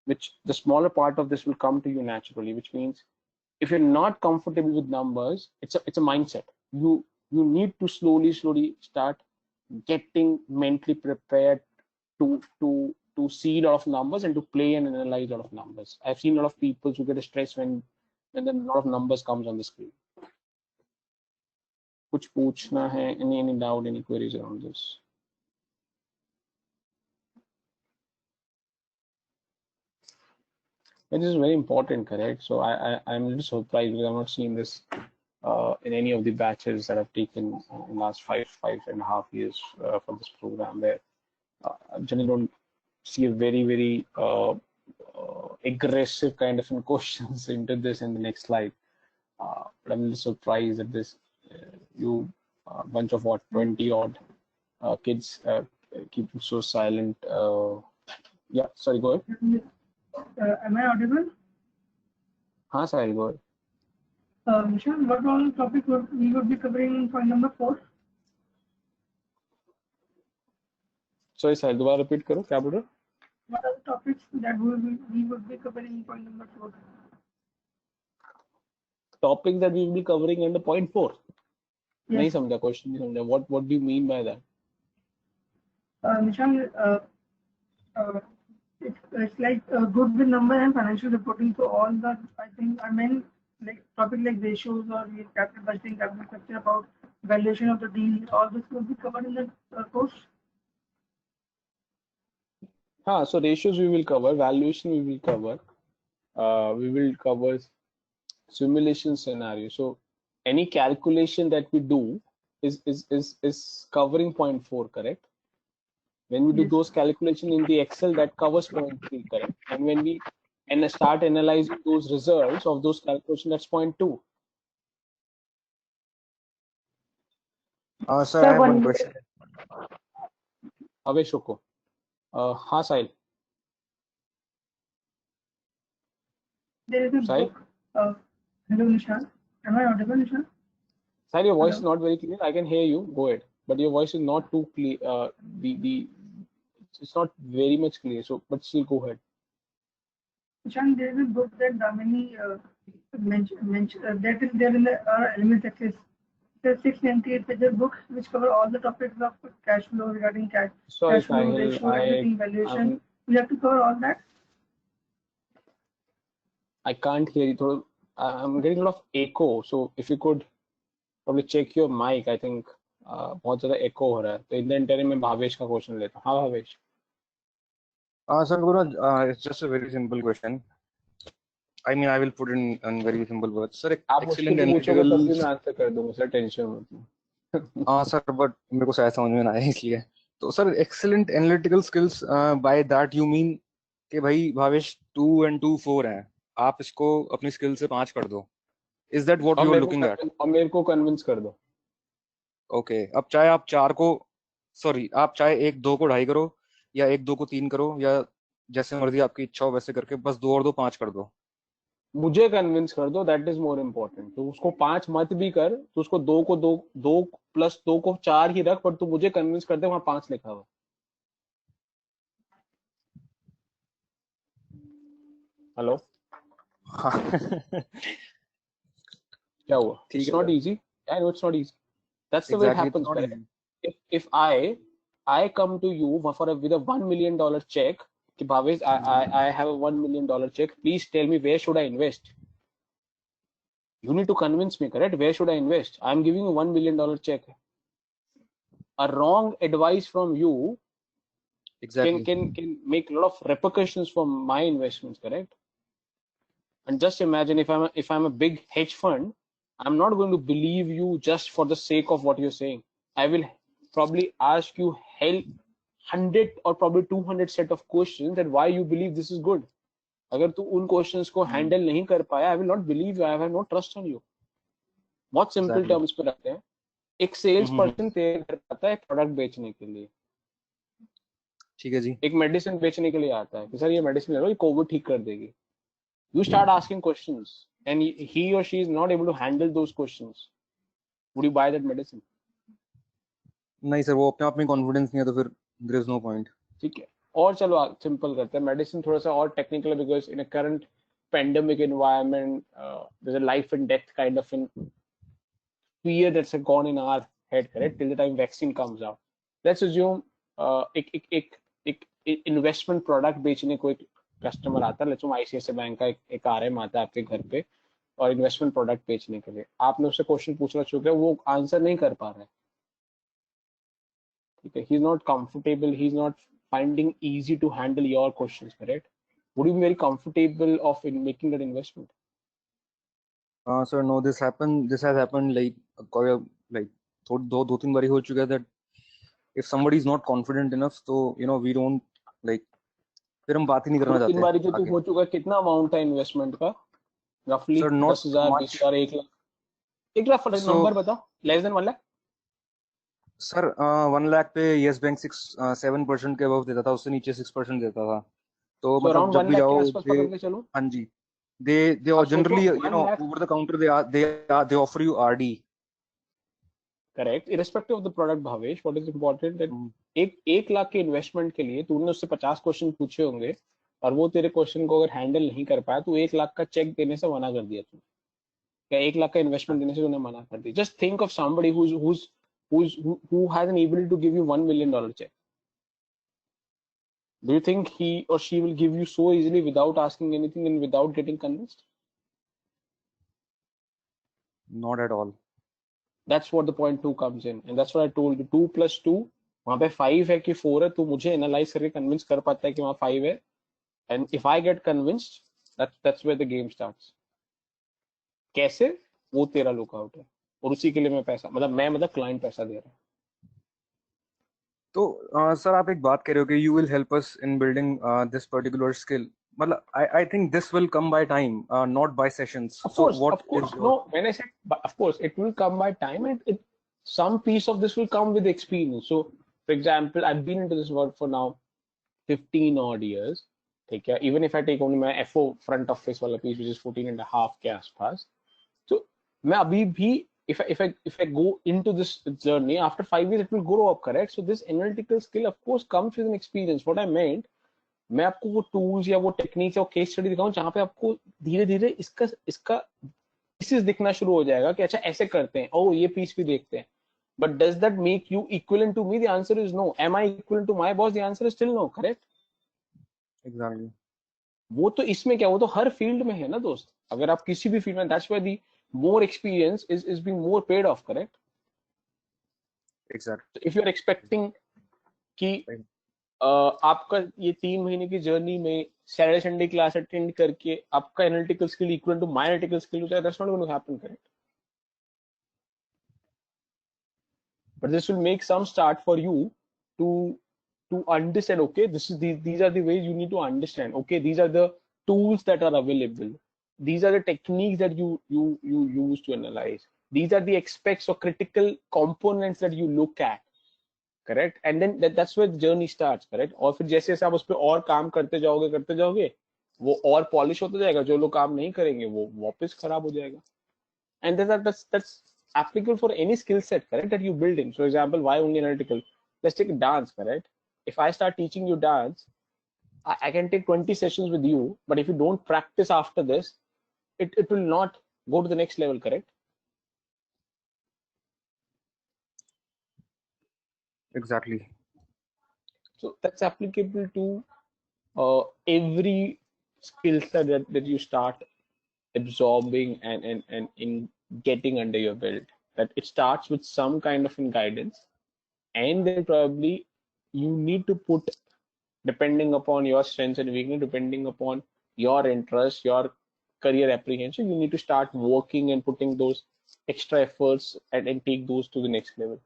A: which the smaller part of this will come to you naturally, which means if you're not comfortable with numbers, it's a mindset. You need to slowly start getting mentally prepared to see a lot of numbers and to play and analyze a lot of numbers. I've seen a lot of people who get stressed when then a lot of numbers comes on the screen. कुछ पूछना है? Any doubt, any queries around this? It is very important, correct? So I'm a little surprised because I've not seen this in any of the batches that I've taken in last five and a half years for this program, where I generally don't see a very aggressive kind of questions into this in the next slide. But I'm a little surprised that this you bunch of what 20 odd kids keep so silent. Yeah, sorry, go ahead.
B: Am I audible?
A: हाँ, sorry, go ahead.
B: Nishan, what all topic we would be covering in point number 4?
A: Sorry, sir, दोबारा repeat करो, क्या बोल रहे हो?
B: What are the topics that we would be covering in point number 4?
A: Topics that we will be covering under point 4. नहीं
B: Yes.
A: समझा, question नहीं समझा. What do you mean by that?
B: Nishan, it's like goodwill number and financial reporting. So all the, I think, I mean, like topic like ratios or capital budgeting, capital structure, about valuation of the deal, all this will be covered in the course.
A: हाँ, so ratios we will cover, valuation we will cover, we will cover simulation scenario. So any calculation that we do is covering point 4, correct? When we do
B: Yes.
A: those calculations in the Excel, that covers point 3, correct? And when we start analyzing those results of those calculations, that's point 2.
D: Sir, I have one question.
A: Avesh Roko. हाँ साहिल.
B: There is a
A: Sai?
B: book. Hello, Nishan. Am I audible, Nishan?
A: Sahil, your voice
B: Hello.
A: is not very clear. I can hear you. Go ahead. But your voice is not too clear. It's not very much clear. So, but still go ahead.
B: Nishan, there is a book that Damini mentioned that is there in the element access. It's a 698 page book which cover all the topics of cash flow regarding cash
A: Sorry,
B: flow,
A: Sahil.
B: ratio, everything, valuation. We have to cover all that.
A: I can't hear you. I'm getting a lot of echo. So if you could probably check your mic, I think बहुत ज़्यादा echo हो रहा है. तो in the interim मैं भावेश का question लेता हूँ. हाँ Bhavesh.
D: Sir, it's just a very simple question. I mean, I will put in very simple words. Sir,
A: आप
D: excellent
A: मुझसे पूछोगे तब भी
D: analytical.
A: मैं आंसर कर दूंगा. सर टेंशन मत लो.
D: हाँ सर, बट मेरे को शायद समझ में ना आए इसलिए. तो sir, excellent analytical skills, by that you mean कि भाई भावेश 2 and 2 4 है, आप इसको अपनी स्किल से 5 कर दो. इज दैट व्हाट
A: और
D: यू आर
A: मेरे
D: लुकिंग एट?
A: को मेरे को कन्विंस कर दो.
D: ओके, अब चाहे आप 4 को, सॉरी, आप चाहे 1 2 को 2.5 करो, या 1 2 को 3 करो, या जैसे मर्जी आपकी इच्छा हो वैसे करके बस 2 और 2 5 कर दो.
A: मुझे कन्विंस कर दो. That is more important. तो उसको 5 मत भी कर. तो उसको 2 को 2 प्लस 2 को 4 ही रख. पर तू मुझे कन्विंस कर दे वहां 5 लिखा हुआ. हेलो. क्या हुआ?
D: ठीक
A: It's
D: है
A: not
D: sir.
A: easy. I know it's not easy. That's the way it
D: Exactly, it's
A: happens.
D: not
A: correct?
D: easy.
A: If I come to you with a $1 million check, कि Bhavesh, I have a $1 million check. Please tell me where should I invest? You need to convince me, correct? Where should I invest? I'm giving you $1 million check. A wrong advice from you
D: Exactly.
A: can make a lot of repercussions for my investments, correct? And just imagine if I'm a big hedge fund, I'm not going to believe you just for the sake of what you're saying. I will probably ask you 100 or probably 200 set of questions that why you believe this is good. अगर तू उन questions को handle नहीं कर पाया, I will not believe you. I have no trust on you. बहुत simple
D: Exactly.
A: terms पे रखते हैं. एक सेल्स पर्सन तैयार कर पाता है प्रोडक्ट बेचने के लिए.
D: ठीक है जी.
A: एक मेडिसिन बेचने के लिए आता है कि सर ये मेडिसिन ले लो, ये कोविड ठीक कर देगी. You start asking questions and he or she is not able to handle those questions. Would you buy that medicine?
D: नहीं सर, वो अपने आप में कॉन्फिडेंस नहीं है तो फिर देयर इज नो पॉइंट.
A: ठीक है. और चलो सिंपल करते हैं. मेडिसिन थोड़ा सा और technical because in a current pandemic environment, there's a life and death kind of an fear that's gone in our head, correct, till the time vaccine comes out. Let's assume एक investment product बेचने को एक customer आता है. Let's assume ICICI bank का एक RM आता है आपके घर पे और इन्वेस्टमेंट प्रोडक्ट बेचने के लिए. आपने उससे क्वेश्चन पूछना शुरू किया, वो आंसर नहीं कर पा रहा है. ठीक है. He is not comfortable, he is not finding easy to handle your questions, correct? would you be very comfortable of in making that investment?
D: Sir, no, this has happened like like दो तीन बारी हो चुका है that if somebody is not confident enough, so we don't like, फिर हम बात ही नहीं करना
A: 2-3
D: चाहते
A: बारी जो तू
D: आगे.
A: हो चुका है, कितना अमाउंट है इन्वेस्टमेंट का रफली?
D: Sir, not
A: 10,000,
D: much.
A: 20,000, 1 lakh? 1 lakh
D: So,
A: number बताओ, less than 1 lakh?
D: Sir 1 lakh पे येस बैंक 7% के अबव देता था, उससे नीचे 6% देता था. तो
A: So
D: मतलब
A: around
D: जब
A: 1
D: भी
A: लाख के
D: जाओ
A: आसपास
D: दे,
A: पकड़ के चलो.
D: हाँ जी, they
A: अब सोचो
D: generally
A: 1 lakh,
D: over the counter they offer you RD.
A: Correct, irrespective of the product, Bhavesh, what is important that 1 lakh के इन्वेस्टमेंट के लिए तूने उससे 50 क्वेश्चन पूछे होंगे और वो तेरे क्वेश्चन को अगर हैंडल नहीं कर पाया तो 1 लाख का चेक देने से मना कर दिया तूने, क्या 1 लाख का इन्वेस्टमेंट देने से तूने मना कर दिया? Just think of somebody who has an ability to give you $1 million check. Do you think he or she will give you so easily without asking anything and without getting convinced?
D: Not at all.
A: That's what the point 2 comes in, and that's what I told you. 2 + 2 वहां पे 5 है कि 4 है, तो मुझे analyse करके convince कर पाता है कि वहां 5 है, and if I get convinced, that's where the game starts. कैसे? वो तेरा लुकआउट है, और उसी के लिए मैं पैसा मतलब क्लाइंट पैसा दे रहा है.
D: तो सर आप एक बात कह रहे हो कि you will help us in building this particular skill, मतलब I think this will come by time, not by sessions. So what
A: Of course, no, when I said, but of course it will come by time, and some piece of this will come with experience. So for example, I've been into this work for now 15 odd years. ठीक है, even if I take only my FO front office वाला piece, which is 14.5 के आसपास, so मैं अभी भी, if I go into this journey after 5 years, it will grow up, correct? So this analytical skill of course comes with an experience. What I meant, मैं आपको वो tools या वो टेक्निक्स या वो केस स्टडी दिखाऊं जहां पे आपको धीरे धीरे इसका इसका पीसेस दिखना शुरू हो जाएगा कि अच्छा ऐसे करते हैं, ओ ये पीस भी देखते हैं. But does that make you equivalent to me? The answer is no. Am I equivalent to my boss? The answer is still no, correct?
D: Exactly.
A: वो तो इसमें क्या, वो तो हर फील्ड में है ना दोस्त. अगर आप किसी भी फील्ड में, that's why the more experience is being more paid off, correct?
D: Exactly.
A: If you are expecting कि आपका ये 3 महीने की जर्नी में सैटरडे संडे क्लास अटेंड करके आपका analytical skill equal to my analytical skill हो जाए, that's not going to happen, correct? But this will make some start for you to understand, okay, these are the ways you need to understand, okay, these are the tools that are available, these are the techniques that you use to analyze, these are the aspects or critical components that you look at, correct? And then that's where the journey starts, correct? और फिर जैसे जैसे आप उस पर और काम करते जाओगे वो और पॉलिश होता जाएगा. जो लोग काम नहीं करेंगे वो वापस खराब हो जाएगा. And that's applicable for any skill set, correct, that you build in. For example, why only analytical? Let's take dance, correct? If I start teaching you dance, I can take 20 sessions with you, but if you don't practice after this, it will not go to the next level, correct?
D: Exactly.
A: So that's applicable to every skill set that you start absorbing and in getting under your belt. That it starts with some kind of guidance, and then probably you need to put, depending upon your strengths and weakness, depending upon your interest, your career apprehension, you need to start working and putting those extra efforts and take those to the next level.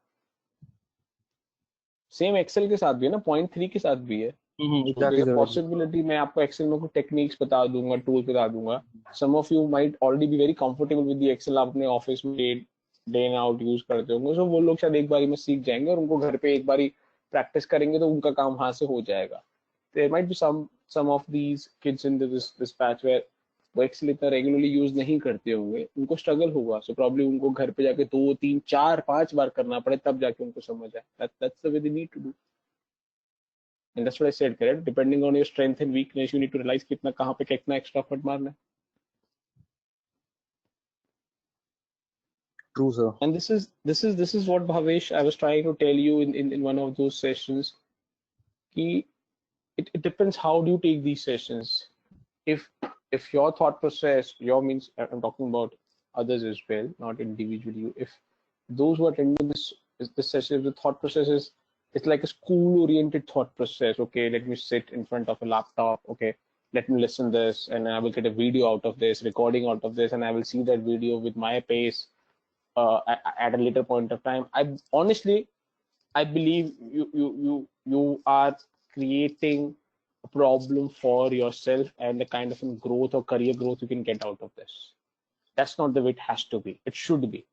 A: Same excel के साथ भी है ना, point 3 के साथ भी है. So there's a possibility मैं आपको एक्सेल में कुछ टेक्निक्स बता दूंगा, टूल बता दूंगा. Some of you might already be very comfortable with the Excel, आप अपने ऑफिस में डे इन आउट यूज करते होंगे. So वो लोग शायद एक बारी में सीख जाएंगे और उनको घर पे एक बारी प्रैक्टिस करेंगे तो उनका काम वहां से हो जाएगा. There might be some of these kids in this batch where वो एक्सेल इतना रेगुलरली यूज नहीं करते होंगे, उनको स्ट्रगल होगा. सो प्रॉब्ली उनको घर पे जाके 2 3 4 5 बार करना पड़े तब जाके उनको समझ आए. That's the way they need to do. And that's what I said, correct? Depending on your strength and weakness, you need to realize कितना कहाँ पे कितना extra effort मारना है.
D: True, sir.
A: And this is what Bhavesh I was trying to tell you in one of those sessions. कि it depends how do you take these sessions. If your thought process, your means I'm talking about others as well, not individually. If those who are attending this session, the thought process is, it's like a school oriented thought process. Okay, let me sit in front of a laptop. Okay, let me listen this, and I will get a video out of this, recording out of this, and I will see that video with my pace at a later point of time. I honestly, I believe you are creating a problem for yourself and the kind of growth or career growth you can get out of this. That's not the way it has to be. It should be.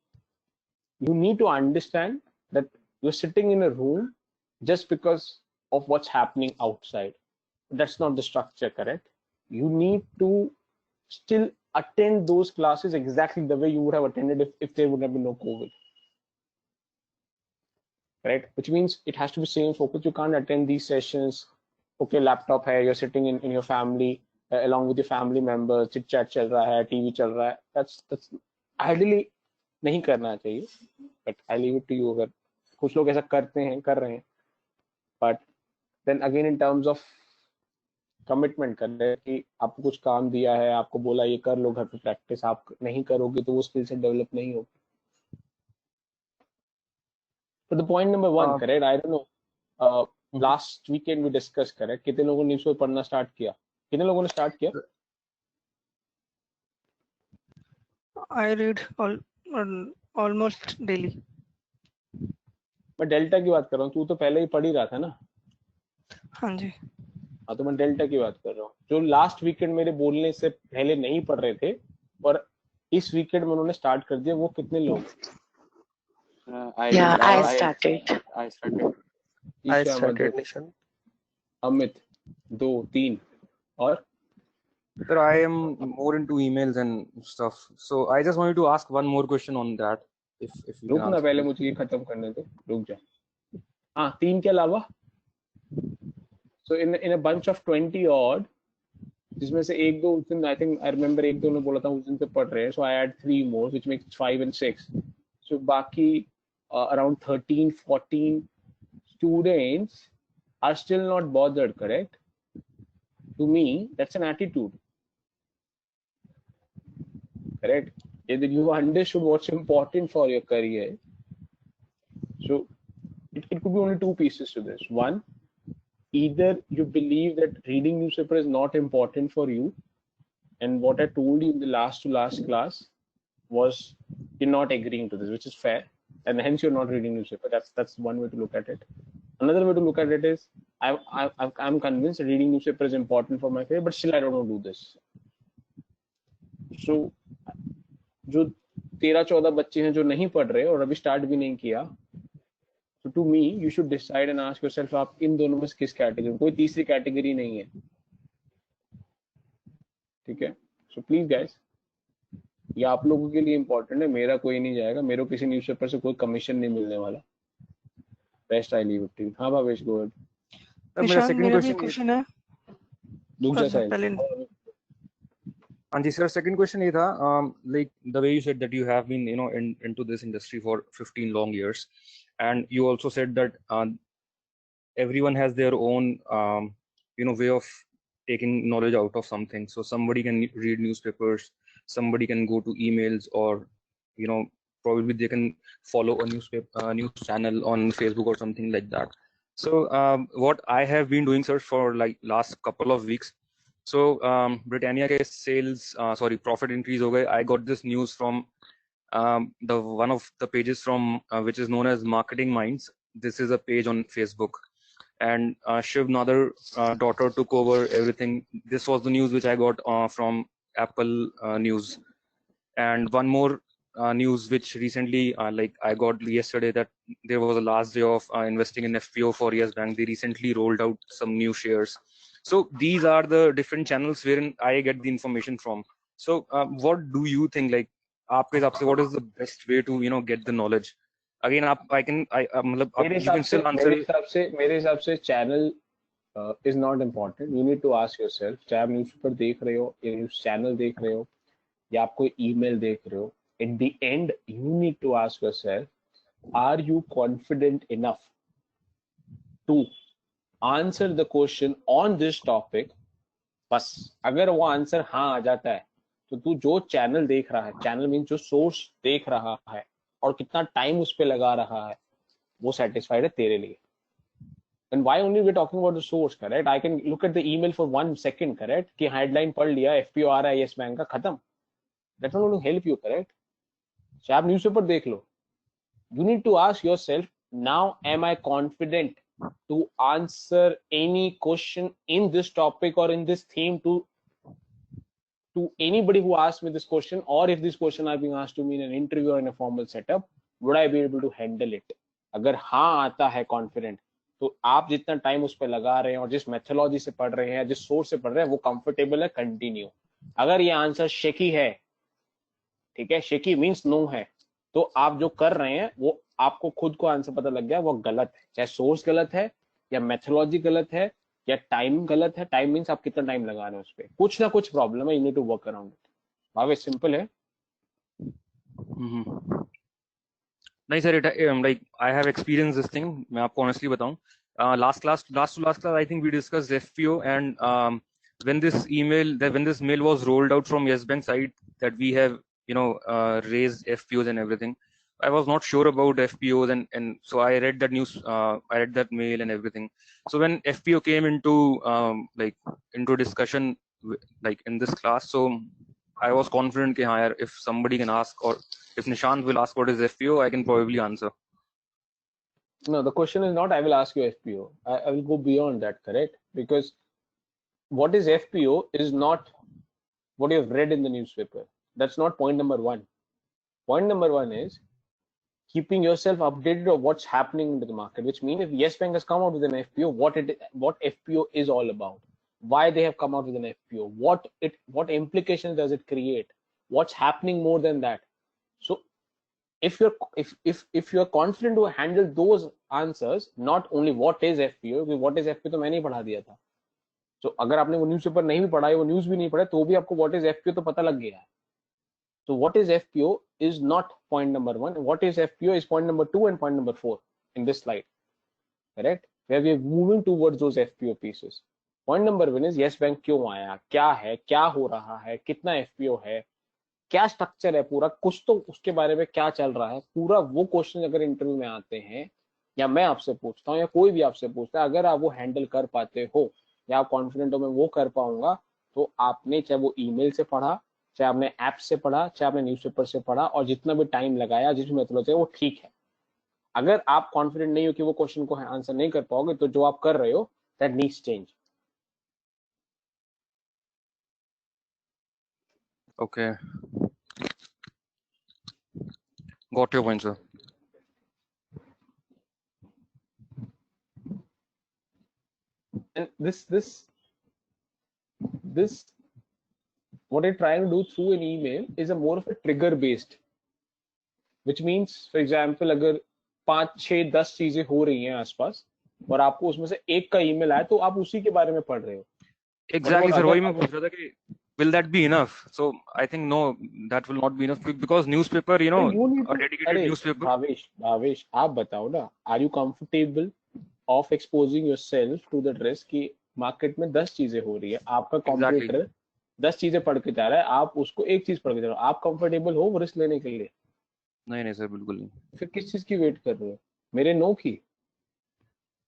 A: You need to understand that you're sitting in a room just because of what's happening outside. That's not the structure, correct? You need to still attend those classes exactly the way you would have attended if there would have been no COVID. Right? Which means it has to be same focus. You can't attend these sessions. Okay, laptop hai, you're sitting in your family along with your family members, chit chat chal raha hai, TV chal raha hai. That's ideally नहीं करना चाहिए. But I leave it to you. अगर कुछ लोग ऐसा करते हैं, कर रहे हैं. But then again in terms of commitment कर रहे हैं कि आपको कुछ काम दिया है, आपको बोला ये कर लो घर पे प्रैक्टिस, आप नहीं करोगे तो वो स्किल से डेवलप नहीं होगी. तो the point number 1, correct, I don't know, last weekend भी डिस्कस करें कितने लोगों ने न्यूज़पेपर पढ़ना स्टार्ट किया, कितने लोगों ने स्टार्ट किया?
B: I read almost daily.
A: मैं डेल्टा की बात कर रहा हूँ, तू तो पहले ही पढ़ ही रहा था ना.
B: हाँ जी.
A: हाँ, तो मैं डेल्टा की बात कर रहा हूँ. जो लास्ट वीकेंड मेरे बोलने से पहले नहीं पढ़ रहे थे और इस वीकेंड में उन्होंने स्टार्ट कर दिया, वो कितने लोग?
F: I started.
A: निशन, अमित, 2 3 और
D: Sir, I am more into emails and stuff, so I just wanted to ask one more question on that. If you
A: रुक
D: can
A: ना,
D: answer
A: पहले
D: it.
A: मुझे ये खत्म करने दो, रुक जा. हाँ, 3 के अलावा so in a bunch of 20 odd, जिसमें से एक दो उस दिन I think I remember एक दो ने बोला था उस दिन पे पढ़ रहे हैं, so I add 3 more which makes 5 and 6, so बाकी around 13 14 students are still not bothered, correct? To me that's an attitude, correct? Either you understood what's important for your career, so it could be only 2 pieces to this. One, either you believe that reading newspaper is not important for you, and what I told you in the last to last class was you're not agreeing to this, which is fair, and hence you're not reading newspaper. That's one way to look at it. Another way to look at it is I'm convinced that reading newspaper is important for my career, but still I don't want to do this. So जो 13-14 बच्चे हैं जो नहीं पढ़ रहे और अभी start भी नहीं किया, so to me you should decide and ask yourself आप इन दोनों में किस कैटेगरी, कोई तीसरी कैटेगरी नहीं है, ठीक है? So please guys, ये आप लोगों के लिए इंपॉर्टेंट है, मेरा कोई नहीं जाएगा, मेरे को किसी न्यूज़पेपर से कोई कमीशन नहीं मिलने वाला. Best I leave it. हाँ भावेश, गो अहेड.
D: मेरा सेकंड
B: क्वेश्चन है.
A: रुक जा साहिल.
D: हाँ जी सर, सेकंड क्वेश्चन ये था, like the way you said that you have been into this industry for 15 long years, and you also said that everyone has their own way of taking knowledge out of something. So somebody can read newspapers, somebody can go to emails, or probably they can follow a news channel on Facebook or something like that. So what I have been doing, sir, for like last couple of weeks, so Britannia के sales profit increase हो गए. I got this news from the one of the pages from which is known as Marketing Minds. This is a page on Facebook, and Shiv Nadar daughter took over everything. This was the news which I got from Apple News. And one more news which recently I got yesterday, that there was a last day of investing in FPO for Yes Bank. They recently rolled out some new shares. So these are the different channels wherein I get the information from. So what do you think, like आपके हिसाब से what is the best way to get the knowledge? Again you can still answer.
A: मेरे हिसाब से channel is not important. You need to ask yourself, चाहे आप newspaper देख रहे हो या न्यूज़ चैनल देख रहे हो या आप कोई ईमेल देख रहे हो, at the end you need to ask yourself, are you confident enough to answer the question on this topic? बस अगर वो आंसर हाँ आ जाता है तो तू जो चैनल देख रहा है, चैनल मीन जो सोर्स देख रहा है और कितना टाइम उस पर लगा रहा है, वो सेटिस्फाइड है तेरे लिए. And why only we're talking about the source, correct? I can look at the email for 1 second, correct? कि headline पढ़ लिया FPO आ रहा है yes बैंक का, खत्म. That's not going to help you, correct? So आप newspaper देख लो. You need to ask yourself, now am I confident to answer any question in this topic or in this theme to anybody who asks me this question, or if this question are being asked to me in an interview or in a formal setup, would I be able to handle it? अगर हाँ आता है confident, तो आप जितना time उस पर लगा रहे हैं और जिस मेथोलॉजी से पढ़ रहे हैं, जिस सोर्स से पढ़ रहे हैं, वो कंफर्टेबल है, कंटिन्यू. अगर ये आंसर शेकी है, ठीक है, शेकी मींस नो है, तो आप जो कर रहे हैं वो आपको खुद को आंसर पता लग गया वो गलत है. चाहे सोर्स गलत है या मेथोलॉजी गलत है या टाइम गलत है. टाइम मींस आप कितना टाइम लगा रहे हैं उस पर, कुछ ना कुछ प्रॉब्लम है. You need to work around it. भावे सिंपल है.
D: नहीं sir, it like I have experience this thing. मैं आपको ऑनेस्टली बताऊं, last class I think we discussed FPO, and when this mail was rolled out from Yes Bank side that we have raised FPOs and everything, I was not sure about FPOs, and so I read that news, I read that mail and everything. So when FPO came into into discussion like in this class, so I was confident कि हाँ यार, if somebody can ask, or if Nishant will ask what is FPO, I can probably answer.
A: No, the question is not I will ask you FPO. I will go beyond that, correct? Because what is FPO is not what you have read in the newspaper. That's not point number one. Point number one is keeping yourself updated of what's happening in the market, which means if Yes Bank has come out with an FPO, what FPO is all about, why they have come out with an FPO, what implications does it create, what's happening more than that. So if you're confident to handle those answers, not only what is FPO, what is FPO तो मैंने ही पढ़ा दिया था. So अगर आपने वो newspaper नहीं भी पढ़ा है, वो न्यूज़ भी नहीं पढ़ा, तो भी आपको what is FPO तो पता लग गया है. So what is FPO is not point number one. What is FPO is point number 2 and point number 4 in this slide, correct? Where we are moving towards those FPO pieces. Point number 1 is Yes Bank क्यों आया, क्या है, क्या हो रहा है, कितना FPO है, क्या स्ट्रक्चर है पूरा, कुछ तो उसके बारे में क्या चल रहा है पूरा. वो क्वेश्चन अगर इंटरव्यू में आते हैं या मैं आपसे पूछता हूँ या कोई भी आपसे पूछता है, अगर आप वो हैंडल कर पाते हो या आप कॉन्फिडेंट हो मैं वो कर पाऊंगा, तो आपने चाहे वो ईमेल से पढ़ा, चाहे आपने ऐप से पढ़ा, चाहे आपने न्यूज़पेपर से पढ़ा, और जितना भी टाइम लगाया, जिस मेथोडोलॉजी है वो ठीक है. अगर आप कॉन्फिडेंट नहीं हो कि वो क्वेश्चन को आंसर नहीं कर पाओगे, तो जो आप कर रहे हो that needs change.
D: Okay, got your point, sir.
A: And this what you're trying to do through an email is a more of a trigger based, which means for example अगर 5 6 10 चीजें हो रही हैं आसपास और आपको उसमें से एक का ईमेल आया, तो आप उसी के बारे में पढ़ रहे हो.
D: Exactly, sir. वही मैं पूछ रहा था कि will that be enough? So I think no, that will not be enough, because newspaper, a dedicated newspaper.
A: Bhavesh आप बताओ ना, are you comfortable of exposing yourself to the risk कि मार्केट में 10 चीजें हो रही है, आपका कंप्यूटर 10 चीजें पढ़ के जा रहा है, आप उसको एक चीज पढ़ के जा रहे हो, आप कंफर्टेबल हो वो रिस्क लेने के लिए?
D: नहीं सर, बिल्कुल नहीं.
A: फिर किस चीज की वेट कर रहे हो? मेरे नो की?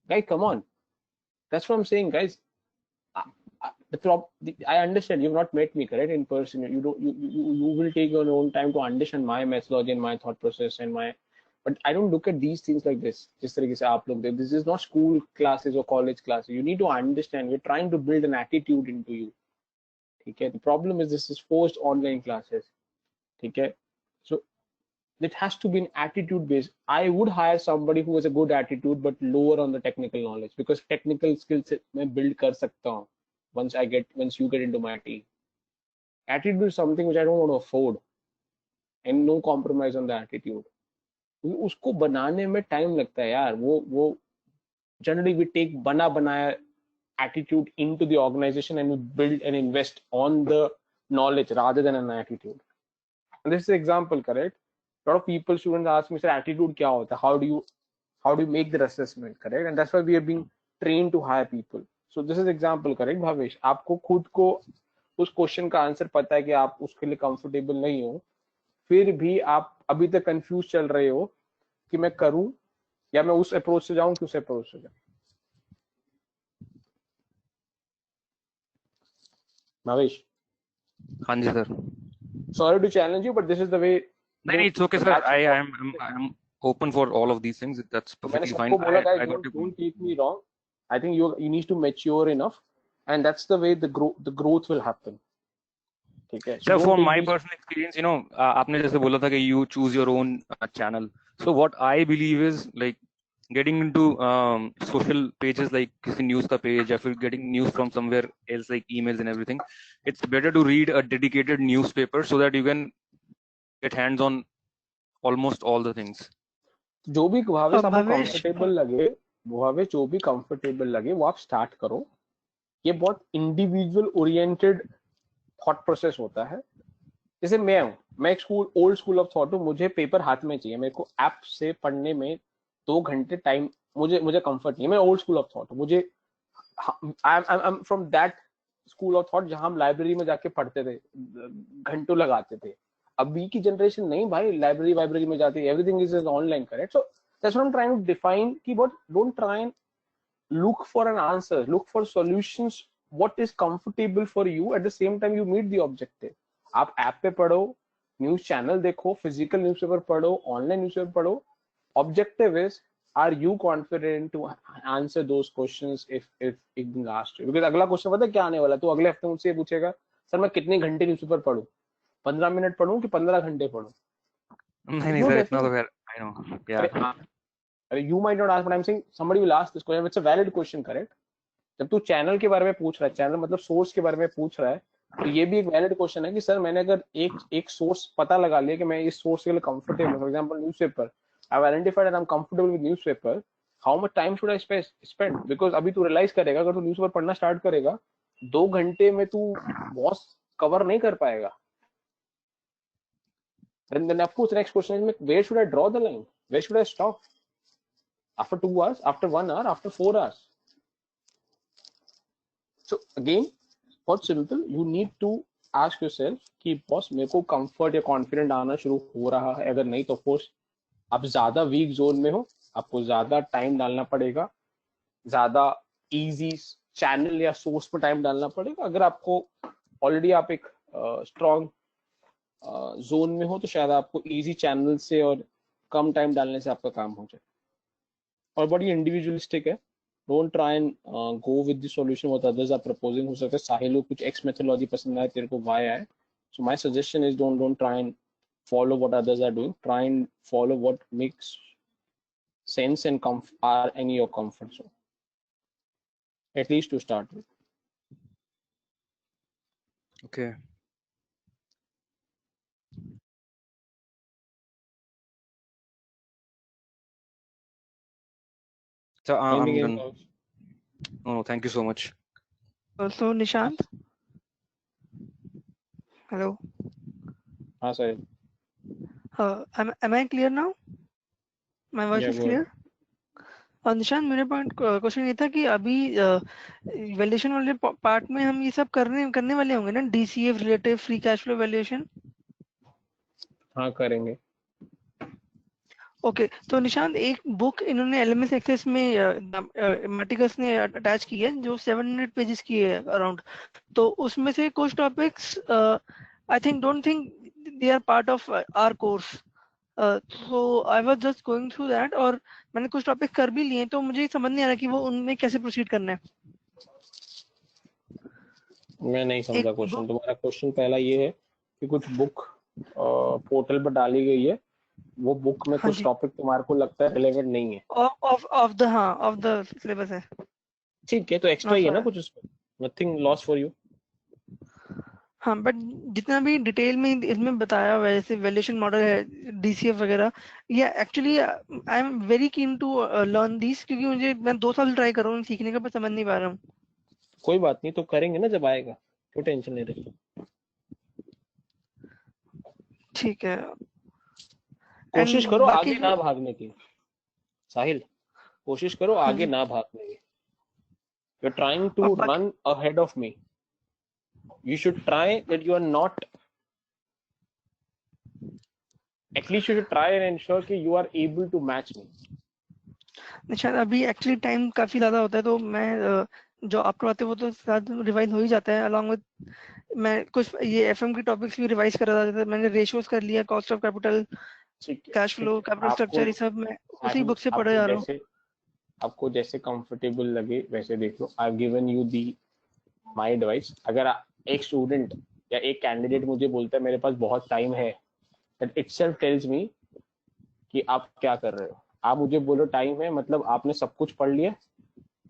A: Guys come on, that's what I am saying guys. I understand you've not met me, correct, in person. You will take your own time to understand my methodology and my thought process and my, but I don't look at these things like this. जिस तरीके से आप लोग, this is not school classes or college classes. You need to understand, we're trying to build an attitude into you. ठीक है? The problem is this is forced online classes. ठीक है? So it has to be an attitude based. I would hire somebody who has a good attitude but lower on the technical knowledge, because technical skills मैं build कर सकता हूँ once you get into my team. Attitude is something which I don't want to afford, and no compromise on the attitude. उसको बनाने में time लगता है यार. वो generally we take बना बनाया attitude into the organization and we build and invest on the knowledge rather than an attitude. And this is an example, correct? A lot of people, students ask me, sir, attitude क्या होता है? How do you make the assessment, correct? And that's why we are being trained to hire people. So this is example, correct Bhavesh? आपको खुद को उस question का answer पता है कि आप उसके लिए कंफर्टेबल नहीं हो, फिर भी आप अभी तक कंफ्यूज चल रहे हो कि मैं करूं या मैं उस अप्रोच से जाऊं कि उस अप्रोच से जाऊं. Mahesh,
D: हाँ जी sir.
A: sorry to challenge you, but this is the way.
D: नहीं, it's okay sir. I'm open for all of these things. That's
A: तो मैंने
D: perfectly fine.
A: सबको बोला guys,
D: I got your point.
A: don't take me wrong. I think you need to mature enough, and that's the way the growth will happen. ठीक है. So
D: Sir,
A: don't
D: from
A: take
D: my
A: these.
D: personal experience, you know, आपने जैसे बोला था कि you choose your own channel. So what I believe is like getting into social pages like किसी news का page या फिर getting news from somewhere else like emails and everything. It's better to read a dedicated newspaper so that you can get hands on almost all the things.
A: जो भी भावेश आपको
B: Bhavesh,
A: comfortable लगे, भावेश जो भी कंफर्टेबल लगे वो आप स्टार्ट करो. ये बहुत इंडिविजुअल ओरिएंटेड थॉट प्रोसेस होता है. जैसे मैं एक ओल्ड स्कूल ऑफ थॉट हूँ. मुझे पेपर हाथ में चाहिए. मेरे को ऐप से पढ़ने में 2 घंटे टाइम मुझे कंफर्ट नहीं है. मैं ओल्ड स्कूल ऑफ थॉट हूँ. मुझे I am from that school of thought जहां हम लाइब्रेरी में जाके पढ़ते थे, घंटों लगाते थे. अभी की जनरेशन नहीं भाई, लाइब्रेरी में जाती है. Everything is online, correct? So that's what I am trying to define कि what, don't try and look for an answer, look for solutions, what is comfortable for you. At the same time you meet the objective. आप app पे पढ़ो, news channel देखो, physical newspaper पढ़ो, online newspaper पढ़ो. Objective is, are you confident to answer those questions if being asked you? Because अगला question पता है क्या आने वाला है? तो अगले हफ्ते मुझसे पूछेगा, सर मैं कितने घंटे न्यूज़पेपर पढूं? 15 मिनट पढूं कि 15 घंटे पढूं?
D: नहीं
A: No
D: सर, इतना तो
A: definition.
D: खैर I know. Yeah.
A: You might not ask, but I'm saying somebody will ask this question. It's a valid question, correct? जब तू चैनल के बारे में पूछ रहा है, चैनल मतलब सोर्स के बारे में पूछ रहा है, तो ये भी एक वैलिड क्वेश्चन है कि सर मैंने अगर एक सोर्स पता लगा लिया कि मैं इस सोर्स के लिए comfortable, for example newspaper, I have identified that I am comfortable with newspaper, how much time should I spend? Because अभी तू रियलाइज करेगा, अगर तू न्यूज़पेपर पढ़ना स्टार्ट करेगा, 2 घंटे में तू बॉस कवर नहीं कर पाएगा. then of course the next question is, where should I draw the line? Where should I stop? After 2 hours, after 1 hour, after 4 hours? So again, बहुत सिंपल, you need to ask yourself कि boss मेरे को comfort या confident आना शुरू हो रहा है. अगर नहीं तो कोर्स आप ज्यादा वीक जोन में हो, आपको ज्यादा टाइम डालना पड़ेगा, ज्यादा इजी चैनल या सोर्स पर टाइम डालना पड़ेगा. अगर आपको ऑलरेडी आप एक स्ट्रॉन्ग जोन में हो, तो शायद आपको इजी चैनल से और कम टाइम डालने से आपका काम हो जाए. और बड़ी इंडिविजुअलिस्टिक है. Don't try and go with the solution what others are proposing. हो सकता है साहिल को कुछ X methodology पसंद आए, तेरे को Y आए. So my suggestion is don't try and follow what others are doing. Try and follow what makes sense and are in your comfort zone. At least to start with.
D: Okay. So I'm
A: Anything
D: done.
A: else?
D: No, thank you so much.
B: So Nishant, hello.
A: हाँ साहिल.
B: Am I clear now? My voice
A: Yeah,
B: is
A: go
B: clear.
A: ahead.
B: और निशांत, मेरे point question ये था कि अभी valuation वाले part में हम ये सब करने वाले होंगे ना, DCF relative free cash flow valuation.
A: हाँ करेंगे.
B: ओके, तो निशांत एक बुक इन्होंने LMS एक्सेस में मार्टिकस ने अटैच की है जो 700 पेजेस की है अराउंड. तो उसमें से कुछ topics I don't think they are part of our course. So I was just going through that और मैंने कुछ टॉपिक कर भी लिए, तो मुझे समझ नहीं आ रहा कि वो उनमें कैसे प्रोसीड करना है.
A: मैं नहीं समझा क्वेश्चन. तुम्हारा क्वेश्चन पहला ये है कि कुछ बुक पोर्टल पर डाली गई है, वो बुक में कुछ टॉपिक तुम्हारे को लगता है रिलेवेंट नहीं है.
B: ऑफ द सिलेबस है.
A: ठीक है, तो एक्स्ट्रा ही है ना कुछ उसमें. Nothing loss for you.
B: हाँ, बट जितना भी डिटेल में इसमें बताया हुआ है, जैसे वैल्यूएशन मॉडल है, DCF वगैरह, ये actually I am very keen to learn this, क्योंकि मैं 2 साल ट्राई कर रहा हूँ सीखने का, पर समझ नहीं पा रहा हूँ.
A: कोई बात नहीं, तो करेंगे ना जब आएगा. क्यों टेंशन ले रहे हो?
B: ठीक है.
A: कोशिश करो
B: बाकी
A: आगे ना भागने की. साहिल, कोशिश करो आगे ना भागने की. You're trying to run ahead of me. You should try that you are not. At least you should try and ensure that you are able to match me.
B: शायद अभी एक्चुअली टाइम काफी ज्यादा होता है, तो मैं जो आप करवाते हो वो तो साथ रिवाइज हो ही जाता है अलॉन्ग विद मैं कुछ ये एफएम के टॉपिक्स भी रिवाइज कर रहा था मैंने रेशियोज कर लिया cost of capital cash flow capital structure ये सब मैं उसी बुक से पढ़े जा रहा हूँ
A: आपको जैसे कंफर्टेबल लगे वैसे देख लो I have given you the my advice अगर एक स्टूडेंट या एक कैंडिडेट मुझे बोलता है मेरे पास बहुत टाइम है दैट इटसेल्फ टेल्स मी कि आप क्या कर रहे हो आप मुझे बोलो टाइम है मतलब आपने सब कुछ पढ़ लिया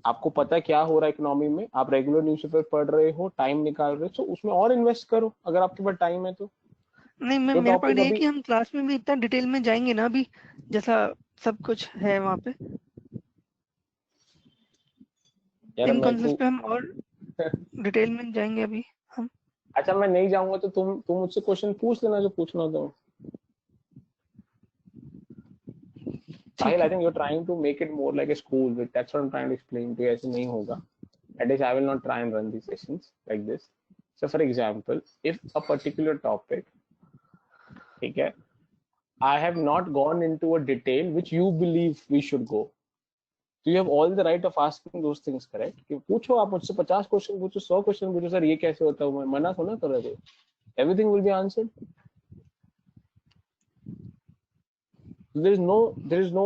A: आपको पता है क्या हो रहा है इकोनॉमी में आप रेगुलर न्यूज़पेपर पढ़ रहे हो टाइम निकाल रहे हो तो उसमें और इन्वेस्ट करो अगर आपके पास टाइम है तो
B: नहीं मैं मेरा पॉइंट ये है कि हम क्लास में भी इतना डिटेल में जाएंगे ना अभी जैसा सब कुछ है वहाँ पे इन कॉन्सेप्ट्स पे हम और डिटेल में जाएंगे अभी हम
A: अच्छा मैं नहीं जाऊंगा तो तुम मुझसे क्वेश्चन पूछ लेना जो पूछना हो तो Sahil, I think you're trying to make it more like a school. That's what I'm trying to explain to you. ऐसे नहीं होगा. At least I will not try and run these sessions like this. So, for example, if a particular topic, ठीक है, I have not gone into a detail which you believe we should go. So you have all the right of asking those things, correct? कि पूछो आप मुझसे 50 question पूछो 100 question पूछो sir ये कैसे होता है मैं मना थोड़ा कर रहे थे. Everything will be answered. There is no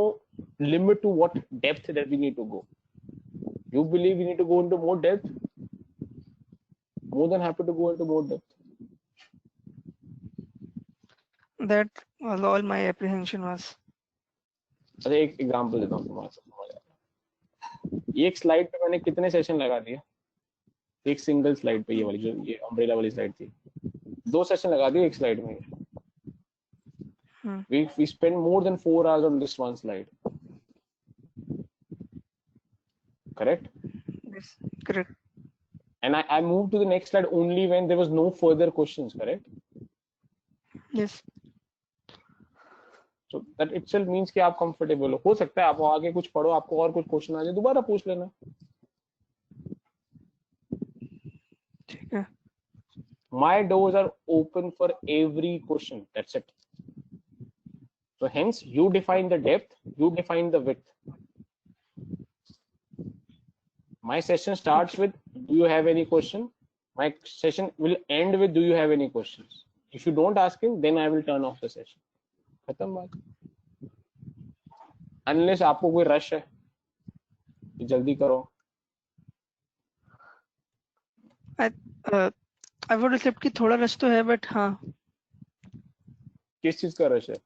A: limit to what depth that we need to go. You believe we need to go into more depth? More than happy to go into more depth.
B: That was all my apprehension was.
A: अच्छा एक example देता हूँ तुम्हारे ये एक slide पे मैंने कितने सेशन लगा दिए एक सिंगल स्लाइड पे ये वाली जो ये अम्ब्रेला वाली स्लाइड थी 2 सेशन लगा दिए एक स्लाइड में we spend more than 4 hours on this one slide correct
B: yes correct
A: and I moved to the next slide only when there was no further questions correct
B: yes
A: so that itself means कि आप comfortable हो सकता है आप आगे कुछ पढ़ो आपको और कुछ क्वेश्चन आ जाए दोबारा पूछ लेना
B: ठीक है
A: my doors are open for every question that's it so hence you define the depth you define the width my session starts with do you have any question my session will end with do you have any questions if you don't ask him then I will turn off the session खत्म बात unless आपको कोई rush है कि जल्दी करो
B: I would accept कि थोड़ा रश तो है but हाँ
A: किस चीज का रश है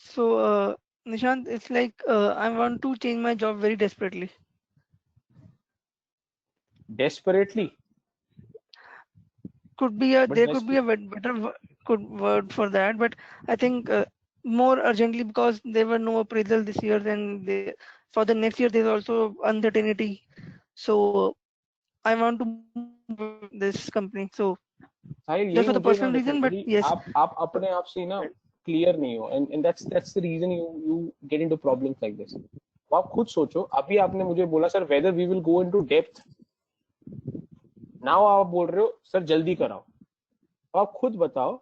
B: so Nishant it's like I want to change my job very desperately could be a there could be a better word for that but I think more urgently because there were no appraisal this year and for the next year there's also uncertainty so I want to move this company so that's for the personal reason but yes
A: आप अपने आप से ना clear नहीं हो and that's the reason you get into problems like this तो आप खुद सोचो अभी आपने मुझे बोला sir whether we will go into depth now आप बोल रहे हो सर जल्दी कराओ तो आप खुद बताओ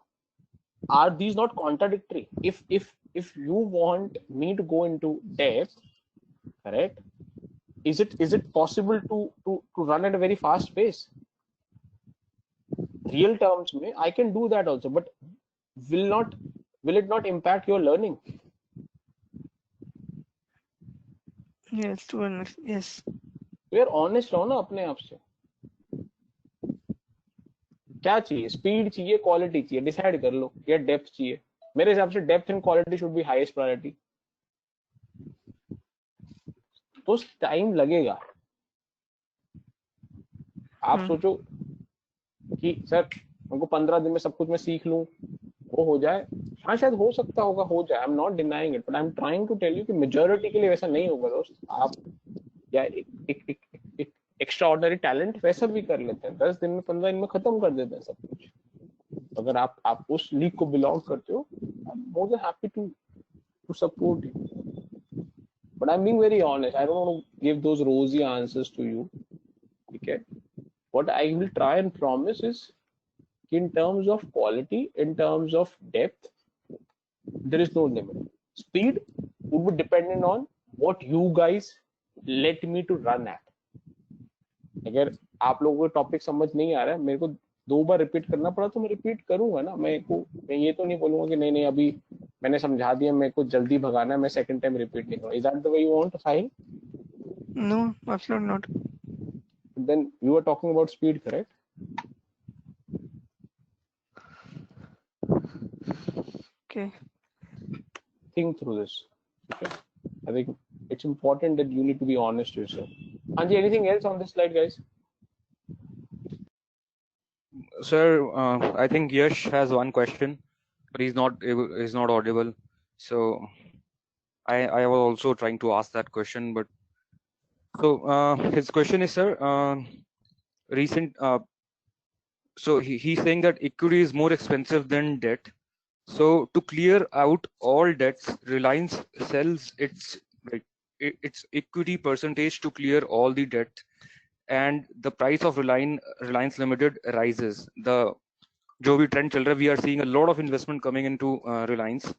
A: are these not contradictory if you want me to go into depth correct is it possible to run at a very fast pace real terms mein I can do that also but will it not impact your learning
B: yes to honest yes
A: we are honest रहो ना अपने आप से क्या चाहिए speed चाहिए quality चाहिए decide कर लो या डेप्थ चाहिए मेरे हिसाब से depth and quality should be highest priority तो टाइम लगेगा आप सोचो कि सर हमको 15 दिन में सब कुछ मैं सीख लूं वो हो जाए हाँ शायद हो सकता होगा हो जाए I am not denying it but I am trying to tell you कि मेजॉरिटी के लिए वैसा नहीं होगा दोस्त आप या एक एक्स्ट्रा ऑर्डिनरी टैलेंट वैसा भी कर लेते हैं 10 दिन में 15 दिन में खत्म कर देते हैं सब कुछ अगर आप उस लीग को बिलोंग करते हो I am more than happy to support you but I am being very honest I don't want to give those rosy answers to you ठीक है what I will try and promise is in terms of quality in terms of depth there is no limit speed would be dependent on what you guys let me to run at. अगर आप लोगों को topic समझ नहीं आ रहा है, मेरे को 2 बार रिपीट करना पड़ा तो मैं रिपीट करूंगा ना. मैं ये तो नहीं बोलूंगा कि नहीं अभी मैंने समझा दिया, मेरे को जल्दी भगाना है, मैं सेकंड टाइम रिपीट नहीं करूंगा. Is that the way you want, Sahil?
B: No, absolutely not.
A: Then you were talking about speed, correct?
B: Okay.
A: Think through this. Okay. I think it's important that you need to be honest to yourself. Anji, anything else on this slide, guys?
D: Sir, I think Yash has one question, but he's not audible. So I was also trying to ask that question, but so his question is, sir, so he's saying that equity is more expensive than debt. So to clear out all debts, Reliance sells its equity percentage to clear all the debt, and the price of Reliance Limited rises. The जो भी trend चल रहा है, we are seeing a lot of investment coming into Reliance.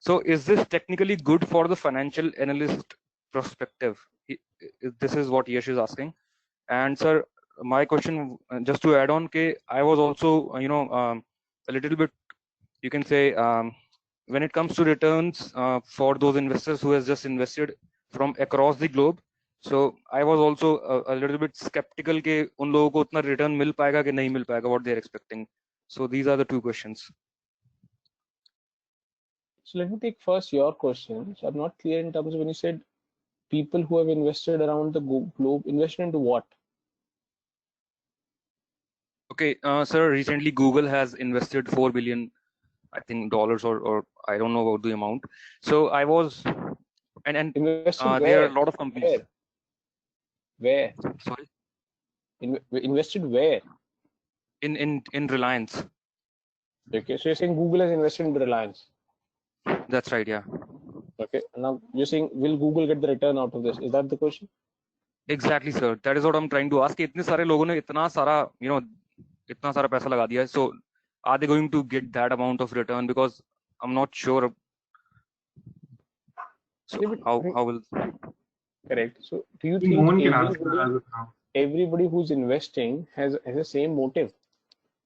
D: So is this technically good for the financial analyst perspective? This is what Yash is asking. And sir, my question, just to add on, I was also a little bit, you can say, when it comes to returns for those investors who has just invested from across the globe, so I was also a little bit skeptical कि उन लोगों को उतना return मिल पाएगा कि नहीं मिल पाएगा, what they're expecting. So these are the two questions.
A: So let me take first your question. So I'm not clear in terms of when you said people who have invested around the globe, invested into what?
D: Okay, sir, recently Google has invested $4 billion, I think, dollars, or I don't know about the amount. So I was, and
A: Invested
D: there are
A: where?
D: a lot of companies.
A: Where?
D: Sorry,
A: Invested where?
D: in Reliance.
A: Okay, so you're saying Google has invested in Reliance.
D: That's right, yeah.
A: Okay, now you're saying, will Google get the return out of this? Is that the question?
D: Exactly, sir. That is what I'm trying to ask. कि इतने सारे लोगों ने इतना सारा, इतना सारा पैसा लगा दिया है. So are they going to get that amount of return? Because I'm not sure. So
A: Yeah, but
D: how will?
A: correct. So do you
E: No
A: think
E: one can answer that as of now.
A: everybody who's investing has the same motive?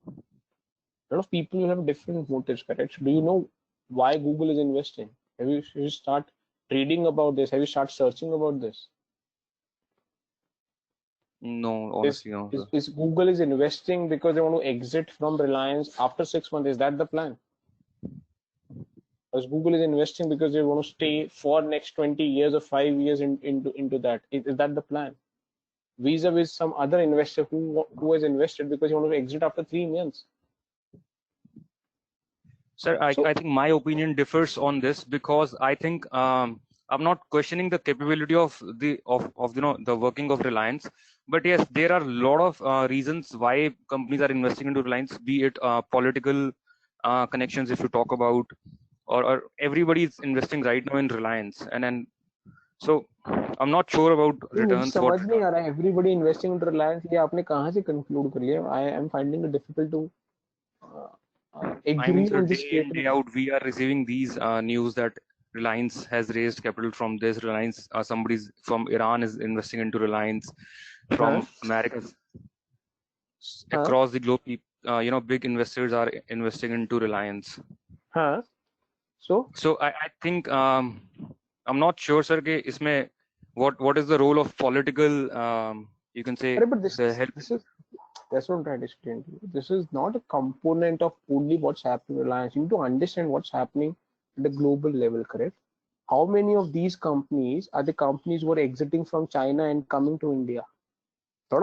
A: A lot of people will have different motives, correct? So do you know why Google is investing? Have you start reading about this? Have you start searching about this?
D: No, honestly, no, sir.
A: Is Google is investing because they want to exit from Reliance after 6 months? Is that the plan? Or is Google is investing because they want to stay for next 20 years or 5 years into that? Is that the plan? Vis-a-vis some other investor who has invested because he wants to exit after 3 months.
D: Sir, I think my opinion differs on this, because I think I'm not questioning the capability of the working of Reliance, but yes, there are a lot of reasons why companies are investing into Reliance, be it political connections, if you talk about, or everybody is investing right now in Reliance, and so I'm not sure about
A: मुझे
D: returns.
A: समझ नहीं आ रहा है everybody investing into Reliance, ये आपने कहाँ से conclude कर लिया? I am finding it difficult to agree
D: I mean, sir,
A: on this
D: day in, day out, we are receiving these news that Reliance has raised capital from this. Reliance, somebody from Iran is investing into Reliance, from America, across the globe. Big investors are investing into Reliance. So I think I'm not sure, sir, कि इसमें what is the role of political, you can say,
A: but that's what I'm trying to explain to you. This is not a component of only what's happening in Reliance. You need to understand what's happening at the global level, correct? How many of these companies are the companies who are exiting from China and coming to India? Lot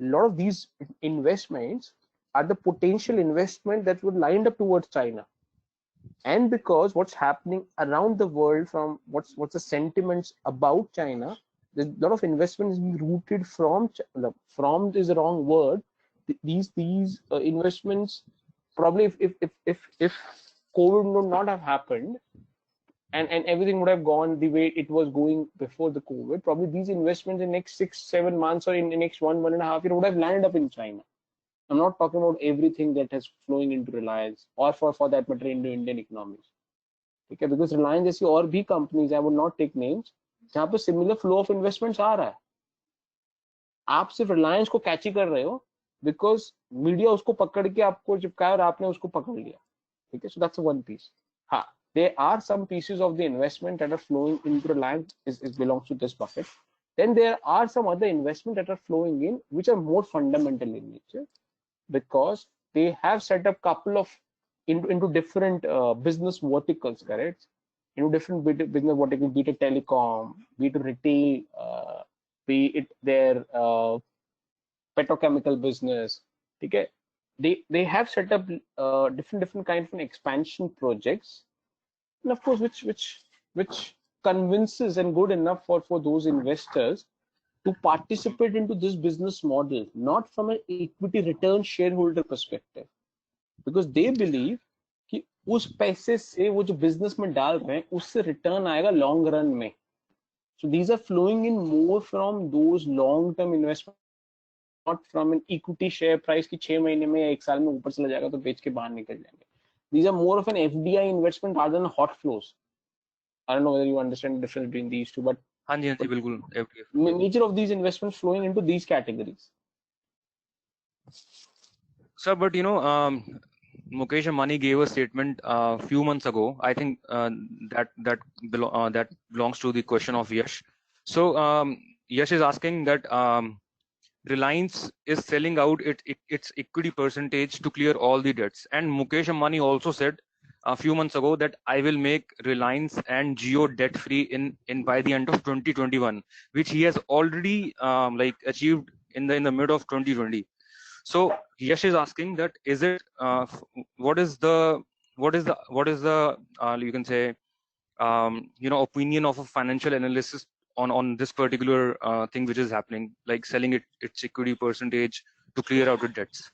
A: of these investments are the potential investment that were lined up towards China. And because what's happening around the world, from what's the sentiments about China, there's a lot of investment is being rooted from is the wrong word. These investments, probably if COVID would not have happened, and everything would have gone the way it was going before the COVID, probably these investments in next 6-7 months or in the next 1.5 years would have landed up in China. I'm not talking about everything that has flowing into Reliance, or for that matter into Indian economies. Okay, because Reliance जैसी और भी companies, I would not take names, जहाँ पे similar flow of investments आ रहा है, आप सिर्फ रिलायंस को कैच ही कर रहे हो बिकॉज मीडिया उसको पकड़ के आपको चिपकाया और आपने उसको पकड़ लिया, ठीक है. So that's one piece. हाँ, there are some pieces of the investment that are flowing into Reliance is belongs to this bucket. Then there are some other investment that are flowing in which are more fundamental in nature because they have set up couple of into different business verticals, correct? Into different business verticals, be it telecom, be it retail, be it their petrochemical business. Okay, they have set up different kind of expansion projects, and of course which convinces and good enough for those investors to participate into this business model, not from an equity return shareholder perspective, because they believe कि उस पैसे से वो जो business में डाल रहे हैं उससे रिटर्न आएगा लॉन्ग रन में. So these are flowing in more from those long term investment, not from an equity share price की 6 महीने में या 1 साल में ऊपर चला जाएगा तो बेच के बाहर निकल जाएंगे. These are more of an FDI investment rather than hot flows. I don't know whether you understand the difference between these two, but
D: हाँ जी बिल्कुल.
A: nature of these investments flowing into these categories.
D: Sir, but you know, Mukesh Ambani gave a statement a few months ago. I think that belongs to the question of Yash. So Yash is asking that Reliance is selling out its equity percentage to clear all the debts, and Mukesh Ambani also said a few months ago that I will make Reliance and Jio debt free in by the end of 2021, which he has already like achieved in the mid of 2020. So Yash is asking that is it what is the you can say you know, opinion of a financial analyst on this particular thing which is happening, like selling its equity percentage to clear out the debts.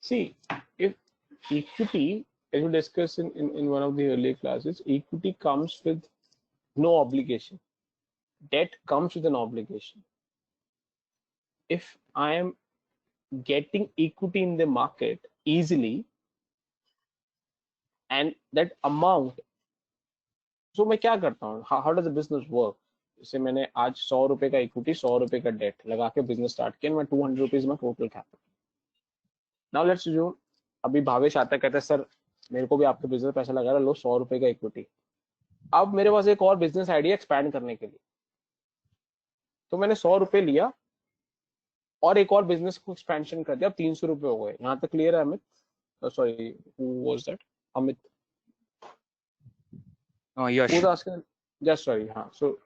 A: See, if equity, as we discussed in one of the earlier classes, equity comes with no obligation. Debt comes with an obligation. If I am getting equity in the market easily and that amount, so मैं क्या करता हूँ? How does the business work? जैसे मैंने आज 100 रुपए का equity 100 रुपए का डेट लगा के बिजनेस स्टार्ट किया, मैं 200 रुपीज में total capital. Now let's assume अभी भावेश आता है, कहता है सर मेरे को भी आपके बिजनेस पैसा लगा रहा, लो 100 रुपए का इक्विटी. अब मेरे पास एक और बिजनेस आइडिया एक्सपैंड करने के लिए, तो मैंने 100 रुपए लिया और एक और बिजनेस को एक्सपेंशन कर दिया, अब 300 रुपए हो गए. यहाँ तक क्लियर है Amit? Sorry, who was that? Amit.
D: Yash.
A: Who's asking? Just sorry. So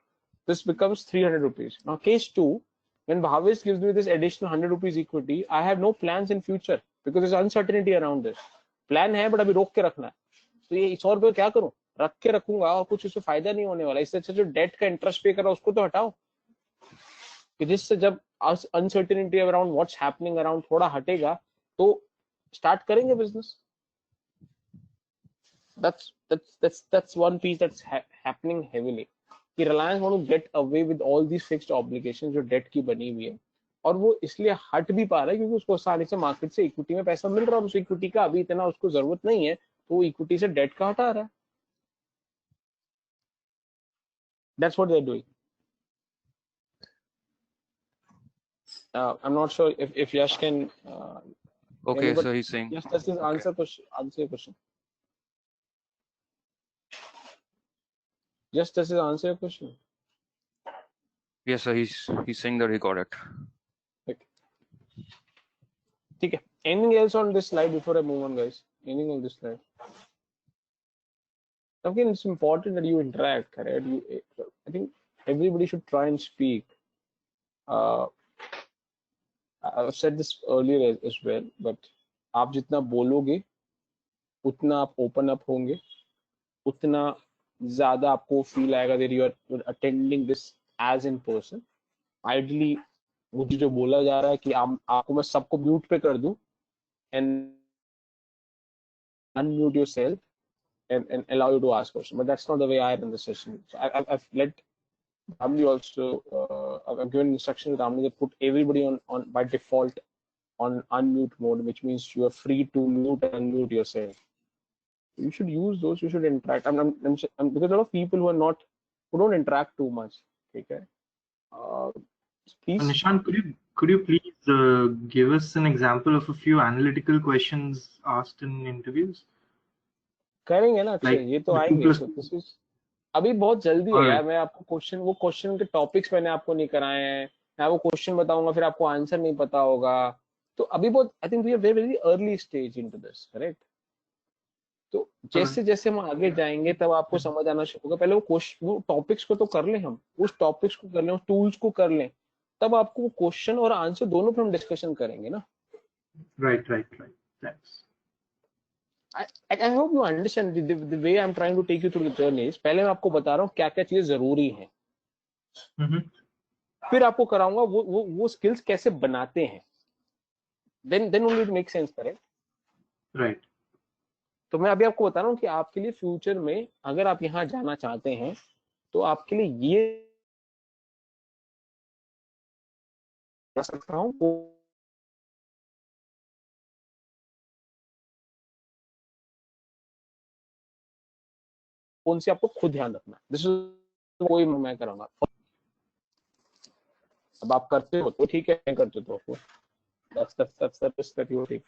A: this becomes 300 rupees. Now case 2, when Bhavesh gives me this additional 100 rupees equity, I have no plans in future because there's uncertainty around this. Plan है but अभी रोक के रखना है, तो ये 100 रुपए क्या करूं? रख के रखूंगा और कुछ उससे फायदा नहीं होने वाला. इससे अच्छा जो डेट का इंटरेस्ट पे कर रहा है उसको तो हटाओ, कि जिससे जब uncertainty around what's happening around थोड़ा हटेगा तो स्टार्ट करेंगे business. That's one piece that's happening heavily. कि Reliance want to get away with all these fixed obligations जो डेट की बनी हुई है, और वो इसलिए हट भी पा रहा है क्योंकि उसको आसानी से मार्केट से इक्विटी में पैसा मिल रहा है. उस इक्विटी का अभी इतना उसको जरूरत नहीं है तो वो इक्विटी से डेट का हटा रहा है. That's what they're doing. I'm not sure if Yash can.
D: Okay, so he's saying.
A: Yes, that's his answer. Answer your question. Just does it answer your question?
D: Yes, sir. He's saying that he got it.
A: Okay. Anything else on this slide before I move on, guys? Anything on this slide? Again, it's important that you interact, correct? I think everybody should try and speak. I've said this earlier as well, but आप जितना बोलोगे उतना आप open up होंगे, उतना ज्यादा आपको feel आएगा that you are attending this as in person. Ideally मुझे जो बोला जा रहा है कि आपको मैं सबको म्यूट पे कर दूं and unmute yourself and allow you to ask questions, but that's not the way I run the session. So I've let Ramli also I've given instructions to Ramli that put everybody on by default on unmute mode, which means you are free to mute and unmute yourself. You should use those. You should interact. Because a lot of people who don't interact too much. Okay. Please.
E: Nishant, could you please give us an example of a few analytical questions asked in interviews?
A: करेंगे ना Akshay,
E: Like
A: ये तो
E: the
A: आएंगे.
E: 2
A: So this is अभी बहुत जल्दी है
E: Alright.
A: यार. मैं आपको क्वेश्चन के टॉपिक्स मैंने आपको नहीं कराए हैं. मैं आपको क्वेश्चन बताऊंगा, फिर आपको आंसर नहीं पता होगा. तो अभी बहुत, I think we are very very early stage into this, correct. तो जैसे जैसे हम आगे जाएंगे तब आपको समझ आना शुरू होगा. पहले वो टॉपिक्स को तो कर लें, हम उस टॉपिक्स को कर लें, उस टूल्स को कर लें, तब आपको क्वेश्चन और आंसर दोनों पे हम डिस्कशन करेंगे ना.
E: Right. Thanks.
A: I hope you understand the way I'm trying to take you through the journey is, पहले मैं आपको बता रहा हूँ क्या क्या चीजें जरूरी हैं, फिर आपको कराऊंगा वो स्किल्स कैसे बनाते हैं. then only it makes sense, correct?
E: Right.
A: तो मैं अभी आपको बता रहा हूँ कि आपके लिए फ्यूचर में अगर आप यहाँ जाना चाहते हैं तो आपके लिए ये कर सकता हूँ. कौन सी आपको खुद ध्यान रखना. दिस इज वही मैं करूंगा. अब आप करते हो तो ठीक है, नहीं करते तो आपको that's the risk that you take.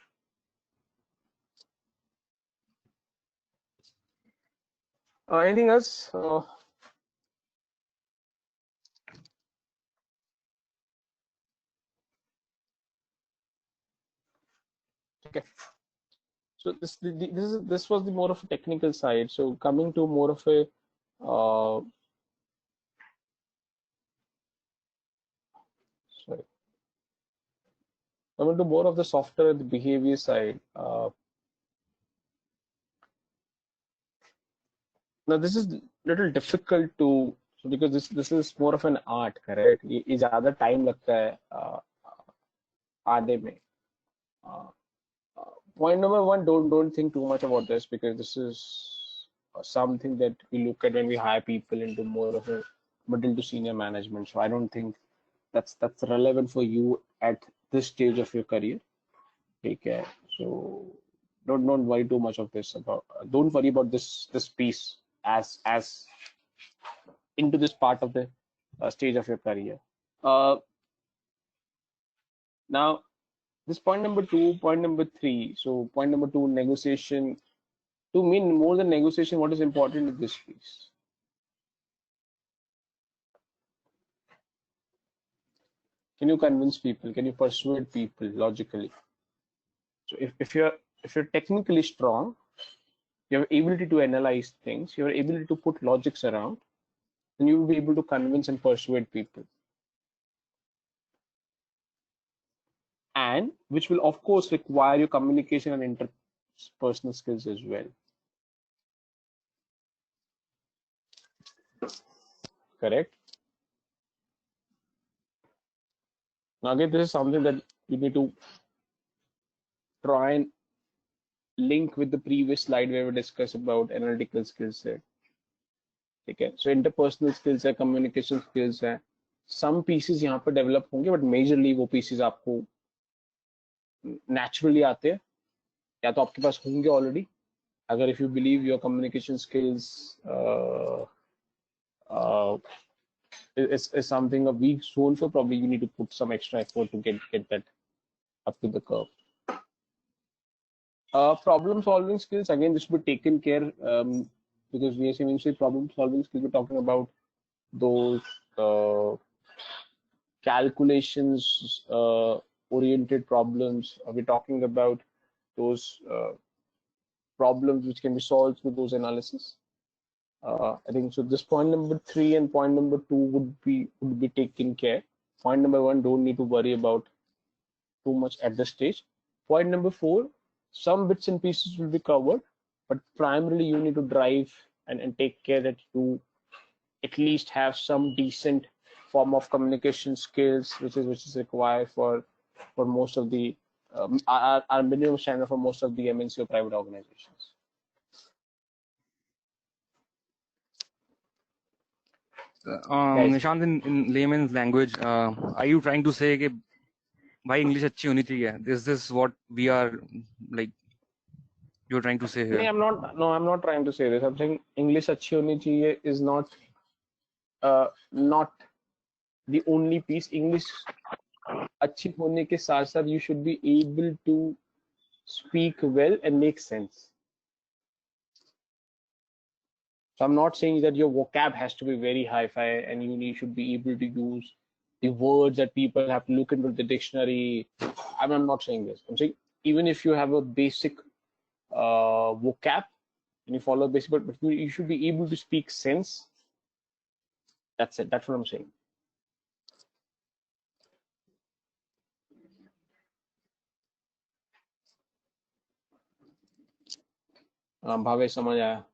A: Anything else? Okay. So this was the more of a technical side. So coming to more of a coming to more of the software, the behavior side. Now this is little difficult to, because this is more of an art, correct? ये ज़्यादा time लगता है आने में. Point number one, don't think too much about this, because this is something that we look at when we hire people into more of a middle to senior management. So I don't think that's relevant for you at this stage of your career. Okay, so don't worry too much of this about. Don't worry about this piece as into this part of the stage of your career. Now, this point number two, point number three. So point number two, negotiation. To me, more than negotiation, what is important in this piece? Can you convince people? Can you persuade people logically? So if you're technically strong, you have ability to analyze things, you have ability to put logics around, then you will be able to convince and persuade people. And which will of course require your communication and interpersonal skills as well. Correct? Now again, this is something that you need to try and link with the previous slide where we discussed about analytical skill set. Okay, so interpersonal skills है, communication skills है, some pieces यहाँ पर develop होंगे, but majorly वो pieces आपको naturally आते हैं, या तो आपके पास होंगे already. अगर if you believe your communication skills is something a weak zone for, probably you need to put some extra effort to get that up to the curve. Problem solving skills, again, this should be taken care, because we are saying problem solving skills, we're talking about those calculations oriented problems. We're talking about those problems which can be solved through those analysis. I think so. This point number three and point number two would be taken care. Point number one, don't need to worry about too much at this stage. Point number four, some bits and pieces will be covered, but primarily you need to drive and take care that you at least have some decent form of communication skills, which is required for most of the our minimum standard for most of the MNC or private organizations.
D: Nishant, in layman's language, are you trying to say कि भाई English अच्छी होनी चाहिए? Is this what we are like you're trying to say
A: नहीं,
D: here?
A: I'm not. No, I'm not trying to say this. I'm saying English अच्छी होनी चाहिए is not the only piece. English अच्छी होने के साथ साथ you should be able to speak well and make sense. So I'm not saying that your vocab has to be very hi-fi and you should be able to use the words that people have to look into the dictionary. I'm not saying this. I'm saying even if you have a basic vocab and you follow basic, but you should be able to speak sense. That's it. That's what I'm saying. Bhavesh समझ आया?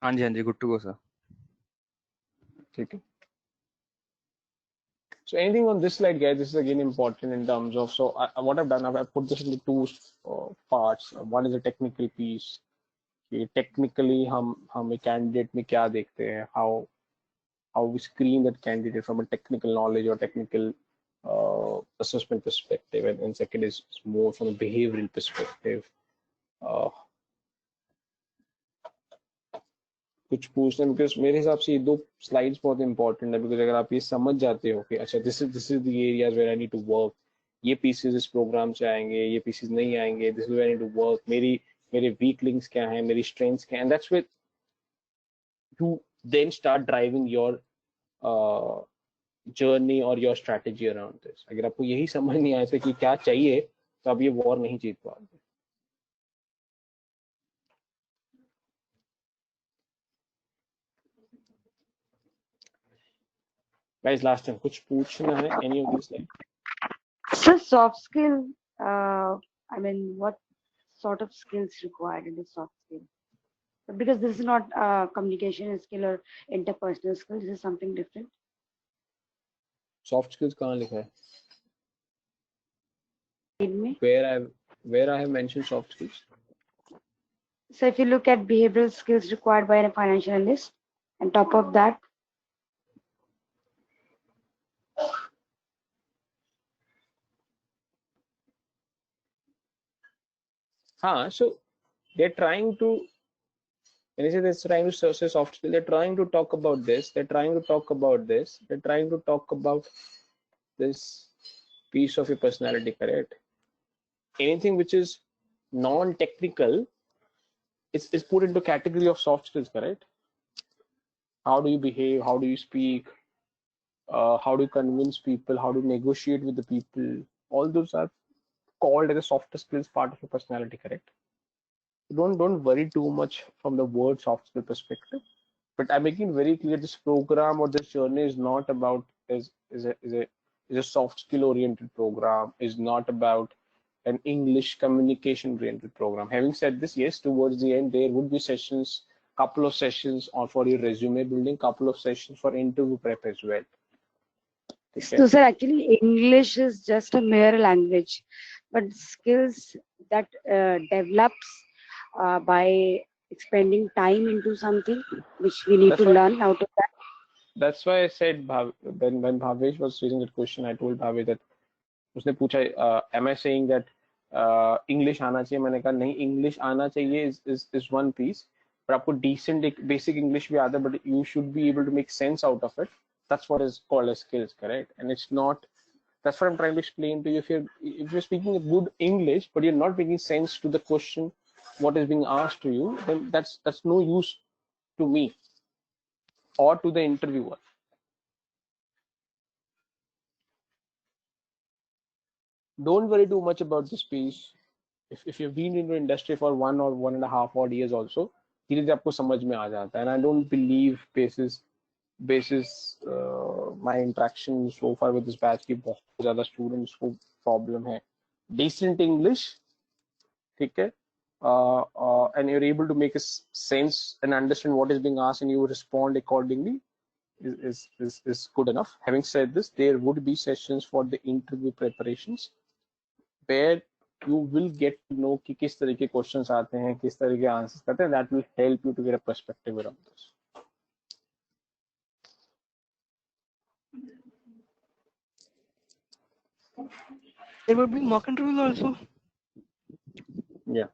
D: हाँ जी, good to go, sir.
A: ठीक है. So anything on this slide, guys, this is again important in terms of, so what I've done, I've put this into two parts. One is a technical piece. कि technically हम एक candidate में क्या देखते हैं, how we screen that candidate from a technical knowledge or technical assessment perspective, and second is more from a behavioral perspective. कुछ पूछना, because मेरे हिसाब से ये दो स्लाइड्स बहुत इंपॉर्टेंट है, बिकॉज अगर आप ये समझ जाते हो कि अच्छा this is the areas where I need to work, ये पीसेस इस प्रोग्राम से आएंगे, ये पीसेस नहीं आएंगे, this is where I need to work, मेरे वीक लिंक्स क्या हैं, मेरी स्ट्रेंथ्स क्या हैं, that's where you then start driving your journey और योर स्ट्रैटेजी अराउंड दिस. अगर आपको यही समझ नहीं आया कि क्या चाहिए, तो आप ये वॉर नहीं जीत पाओगे. गाइस लास्ट टाइम कुछ पूछना है any of this like?
C: So soft skill, I mean, what sort of skills required in the soft skill? Because this is not communication skill or interpersonal skill, this is something different.
A: Soft skills कहाँ लिखा है?
C: In me.
A: Where I have mentioned soft skills.
C: So if you look at behavioral skills required by a financial analyst, on top of that,
A: So they're trying to, when you say they're trying to say soft skill, they're trying to talk about this, they're trying to talk about this, they're trying to talk about this piece of your personality, correct? Anything which is non-technical is put into category of soft skills, correct? How do you behave, how do you speak, how do you convince people, how do you negotiate with the people, all those are called as a soft skills part of your personality, correct? Don't worry too much from the word soft skill perspective, but I'm making it very clear this program or this journey is not about is a soft skill oriented program, is not about an English communication oriented program. Having said this, yes, towards the end there would be sessions, couple of sessions on for your resume building, couple of sessions for interview prep as well. Okay.
C: So sir, actually English is just a mere language, but skills that develops by expending time into something which we need to learn out of that.
A: That's why I said when Bhavesh was raising that question, I told Bhavesh that उसने पूछा am I saying that English आना चाहिए, मैंने कहा नहीं, English आना चाहिए is one piece, but आपको decent basic English भी आता है, but you should be able to make sense out of it. That's what is called as skills, correct? And it's not, that's what I'm trying to explain to you. If you're speaking a good English but you're not making sense to the question what is being asked to you, then that's no use to me or to the interviewer. Don't worry too much about this piece. If you've been in the industry for 1 or 1.5 odd years also, धीरे धीरे आपको समझ में आ जाता है. And I don't believe basis my interaction so far with this batch की बहुत ज़्यादा students को problem है. Decent English, ठीक है, and you're able to make a sense and understand what is being asked and you respond accordingly is good enough. Having said this, there would be sessions for the interview preparations where you will get to know कि किस तरह के questions आते हैं, किस तरह के answers करते हैं. That will help you to get a perspective around this.
B: There would be mock interviews also.
A: Yeah.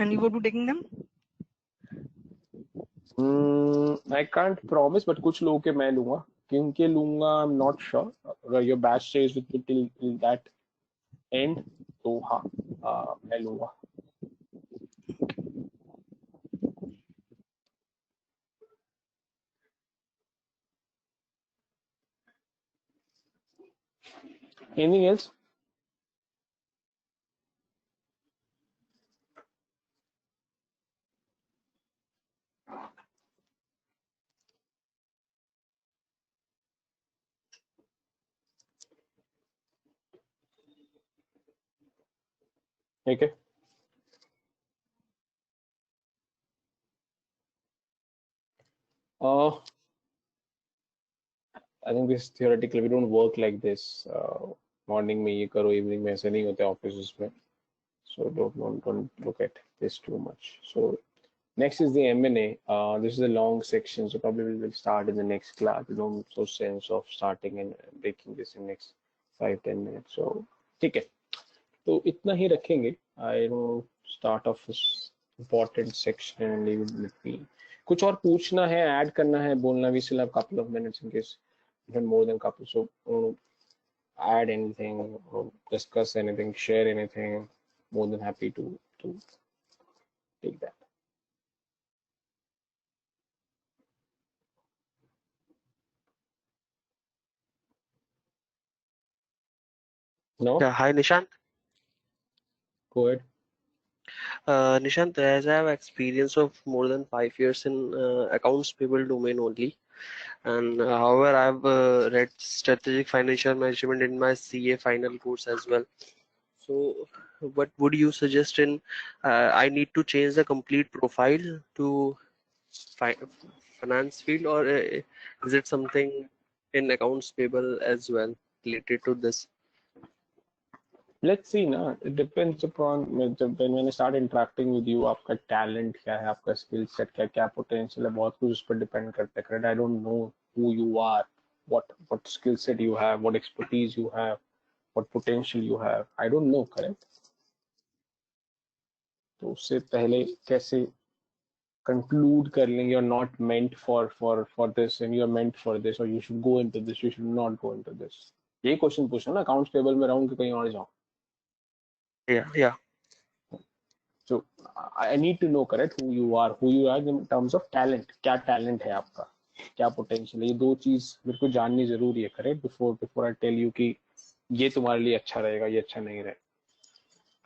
F: And you would be taking them?
A: I can't promise, but कुछ लोगों के मैं लूंगा, किनके लूंगा I'm not sure. अगर your batch stays with me till that end, तो हाँ, मैं लूंगा. Anything else? Okay. I think this theoretically we don't work like this. Morning में ये करो, evening में ऐसे नहीं होते offices में. So don't look at this too much. So next is the M&A. This is a long section, so probably we will start in the next class. We don't so sense of starting and breaking this in next 5-10 minutes. So ठीक है. तो इतना ही रखेंगे. I will start off this important section and leave it with me. कुछ और पूछना है, add करना है, बोलना. We still have a couple of minutes in case even more than couple. So add anything, or discuss anything, share anything. More than happy to take that. No?
G: Yeah, hi Nishant.
A: Go ahead.
G: Nishant, as I have experience of more than 5 years in accounts payable domain only, and however I've read strategic financial management in my CA final course as well. So, what would you suggest in? I need to change the complete profile to finance field, or is it something in accounts payable as well related to this?
A: Let's see ना, it depends upon when I start interacting with you, आपका talent क्या है, आपका skill set क्या potential है, बहुत कुछ उस पर depend करता है, correct? I don't know who you are, what skill set you have, what expertise you have, what potential you have. I don't know, correct? तो उससे पहले कैसे conclude कर लेंगे you're not meant for this and you're meant for this, or you should go into this, you should not go into this. ये question पूछना ना, accounts payable में रहूं कि कहीं और जाऊं.
G: Yeah.
A: So I need to know, correct, who you are in terms of talent. क्या talent है आपका, क्या potential है, ये दो चीज मेरे को जाननी जरूरी है, correct, before I tell you कि ये तुम्हारे लिए अच्छा रहेगा, ये अच्छा नहीं रहेगा,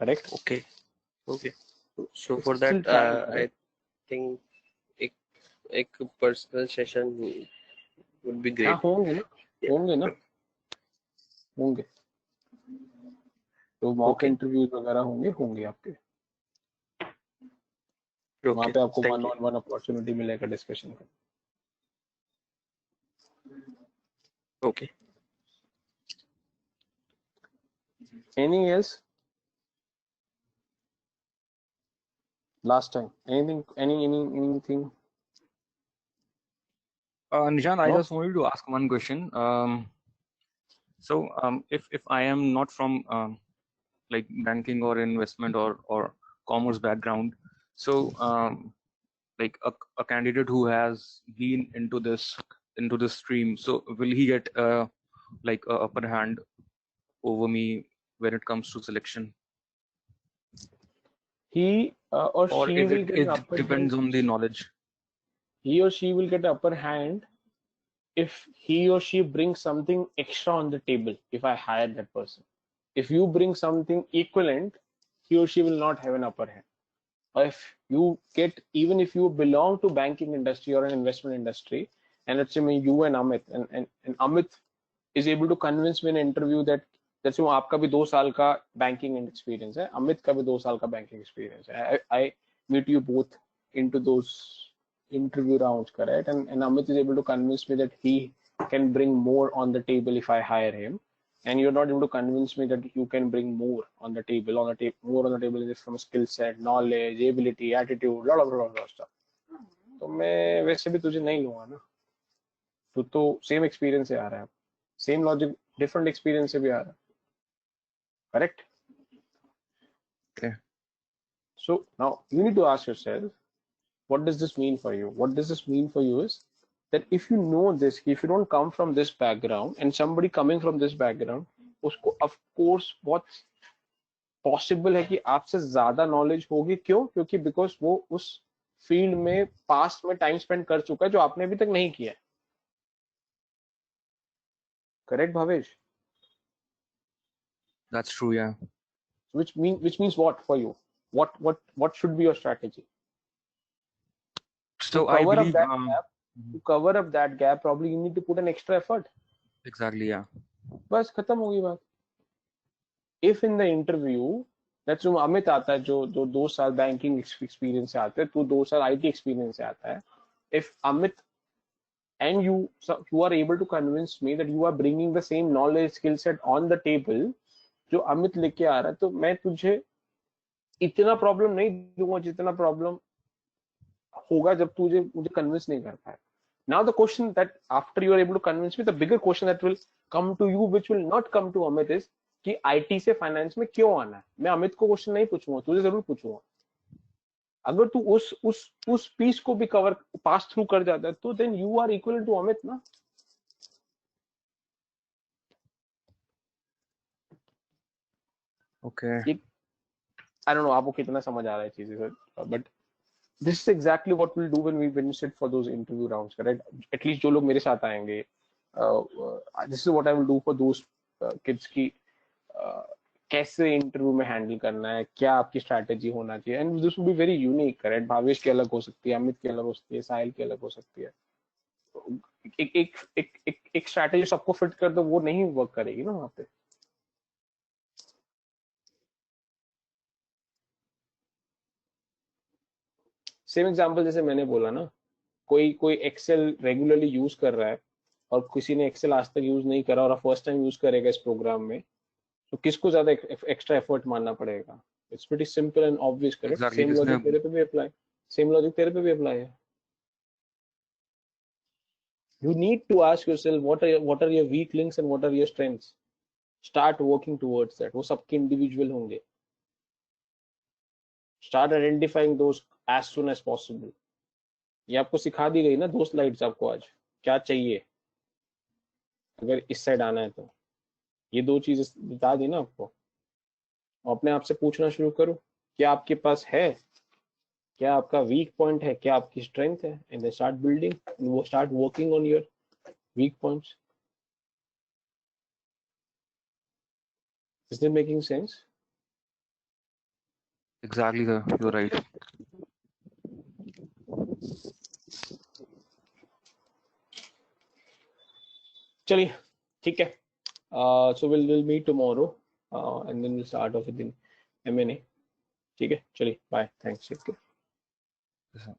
A: correct?
G: Okay. So
A: It's
G: for
A: still
G: that,
A: time,
G: I
A: correct?
G: think एक personal session would be great.
A: हाँ होंगे. तो मॉक
G: Okay.
A: इंटरव्यूज वगैरह होंगे आपके. वहाँ पे आपको
G: Thank you.
A: 1-on-1 अपॉर्चुनिटी मिलेगा डिस्कशन का.
G: Okay.
A: Anything else? Last time, anything?
D: Nishant, I
A: No?
D: just wanted to ask one question. So if I am not from like banking or investment or commerce background, so like a candidate who has been into this stream, so will he get like a upper hand over me when it comes to selection,
A: He or
D: or
A: she
D: is
A: will
D: it
A: get an upper
D: depends
A: hand.
D: on the knowledge?
A: He or she will get upper hand if he or she brings something extra on the table. If I hire that person, if you bring something equivalent, he or she will not have an upper hand. Or if you get, even if you belong to banking industry or an investment industry, and let's say you and Amit, and Amit is able to convince me in an interview that जैसे वो आपका भी 2 साल का banking experience है, अमित का भी 2 साल का बैंकिंग एक्सपीरियंस है. I meet you both into those interview rounds, correct? And Amit is able to convince me that he can bring more on the table if I hire him, and you're not able to convince me that you can bring more on the table. More on the table is from skill set, knowledge, ability, attitude, lot of stuff. तो मैं वैसे भी तुझे नहीं लूंगा ना, तू तो सेम एक्सपीरियंस से आ रहा है, सेम लॉजिक डिफरेंट एक्सपीरियंस से भी आ रहा है, correct?
D: Okay.
A: So now you need to ask yourself, what does this mean for you? What does this mean for you is that if you know this, if you don't come from this background and somebody coming from this background, उसको of course बहुत possible है कि आपसे ज्यादा knowledge होगी. क्यों? क्योंकि because वो उस फील्ड में पास्ट में टाइम स्पेंड कर चुका है जो आपने अभी तक नहीं किया. Correct Bhavesh?
D: That's true, yeah.
A: which means what for you? What should be your strategy to
D: So I
A: cover up
D: believe,
A: that gap? To cover up that gap, probably you need to put an extra effort.
D: exactly, yeah.
A: बस खत्म होगी बात. If in the interview, that's जो अमित आता है, जो 2 साल banking experience से आता है, तू 2 साल आईटी एक्सपीरियंस से आता है. If Amit and you are able to convince me that you are bringing the same knowledge skill set on the table जो अमित लेके आ रहा है, तो मैं तुझे इतना प्रॉब्लम नहीं दूंगा जितना प्रॉब्लम होगा जब तुझे मुझे कन्विंस नहीं कर पाए. Now the question that after you are able to convince me, the bigger question that will come to you, which will not come to Amit, is कि आईटी से फाइनेंस में क्यों आना है. मैं अमित को क्वेश्चन नहीं पूछूंगा, तुझे जरूर पूछूंगा. अगर तू उस पीस को भी कवर पास थ्रू कर जाता है तो then you are equal to Amit ना.
D: Okay.
A: I don't know आपको कितना समझ आ रहा है चीजें, but this is exactly what we'll do when we sit for those interview rounds, correct? At least जो लोग मेरे साथ आएंगे, this is what I will do for those kids की कैसे इंटरव्यू में हैंडल करना है, क्या आपकी स्ट्रैटेजी होना चाहिए. And this will be very unique, correct? Bhavesh की अलग हो सकती है, अमित की अलग हो सकती है, साहिल की अलग हो सकती है. एक स्ट्रैटेजी सबको फिट कर दो, वो नहीं वर्क करेगी ना वहां पे. सेम एग्जांपल जैसे मैंने बोला ना, कोई एक्सेल रेगुलरली यूज कर रहा है और किसी ने एक्सेल आज तक यूज नहीं करा और फर्स्ट टाइम यूज करेगा इस प्रोग्राम में, तो किसको ज्यादा एक्स्ट्रा एफर्ट मानना पड़ेगा? It's pretty simple and obvious, correct?
D: Exactly.
A: Same logic तेरे पे भी अप्लाई, सेम लॉजिक तेरे पे भी अप्लाई है. You need to ask yourself what are your weak links and what are your strengths. Start working towards that. वो सबके individual होंगे. Start identifying those as soon as possible. ये आपको सिखा दी गई ना 2 स्लाइड्स आपको आज, क्या चाहिए अगर इस साइड आना है तो. ये 2 चीजें बता दी ना आपको. अपने आप से पूछना शुरू करो, क्या आपके पास है, क्या आपका वीक पॉइंट है, क्या आपकी स्ट्रेंथ है, and then start building and वो start working on your weak points. Is it making sense?
D: Exactly, sir. You're right.
A: चलिए ठीक है. So we'll meet tomorrow and then we'll start off with the M&A. ठीक है, चलिए, bye, thanks.
D: Yes, sir.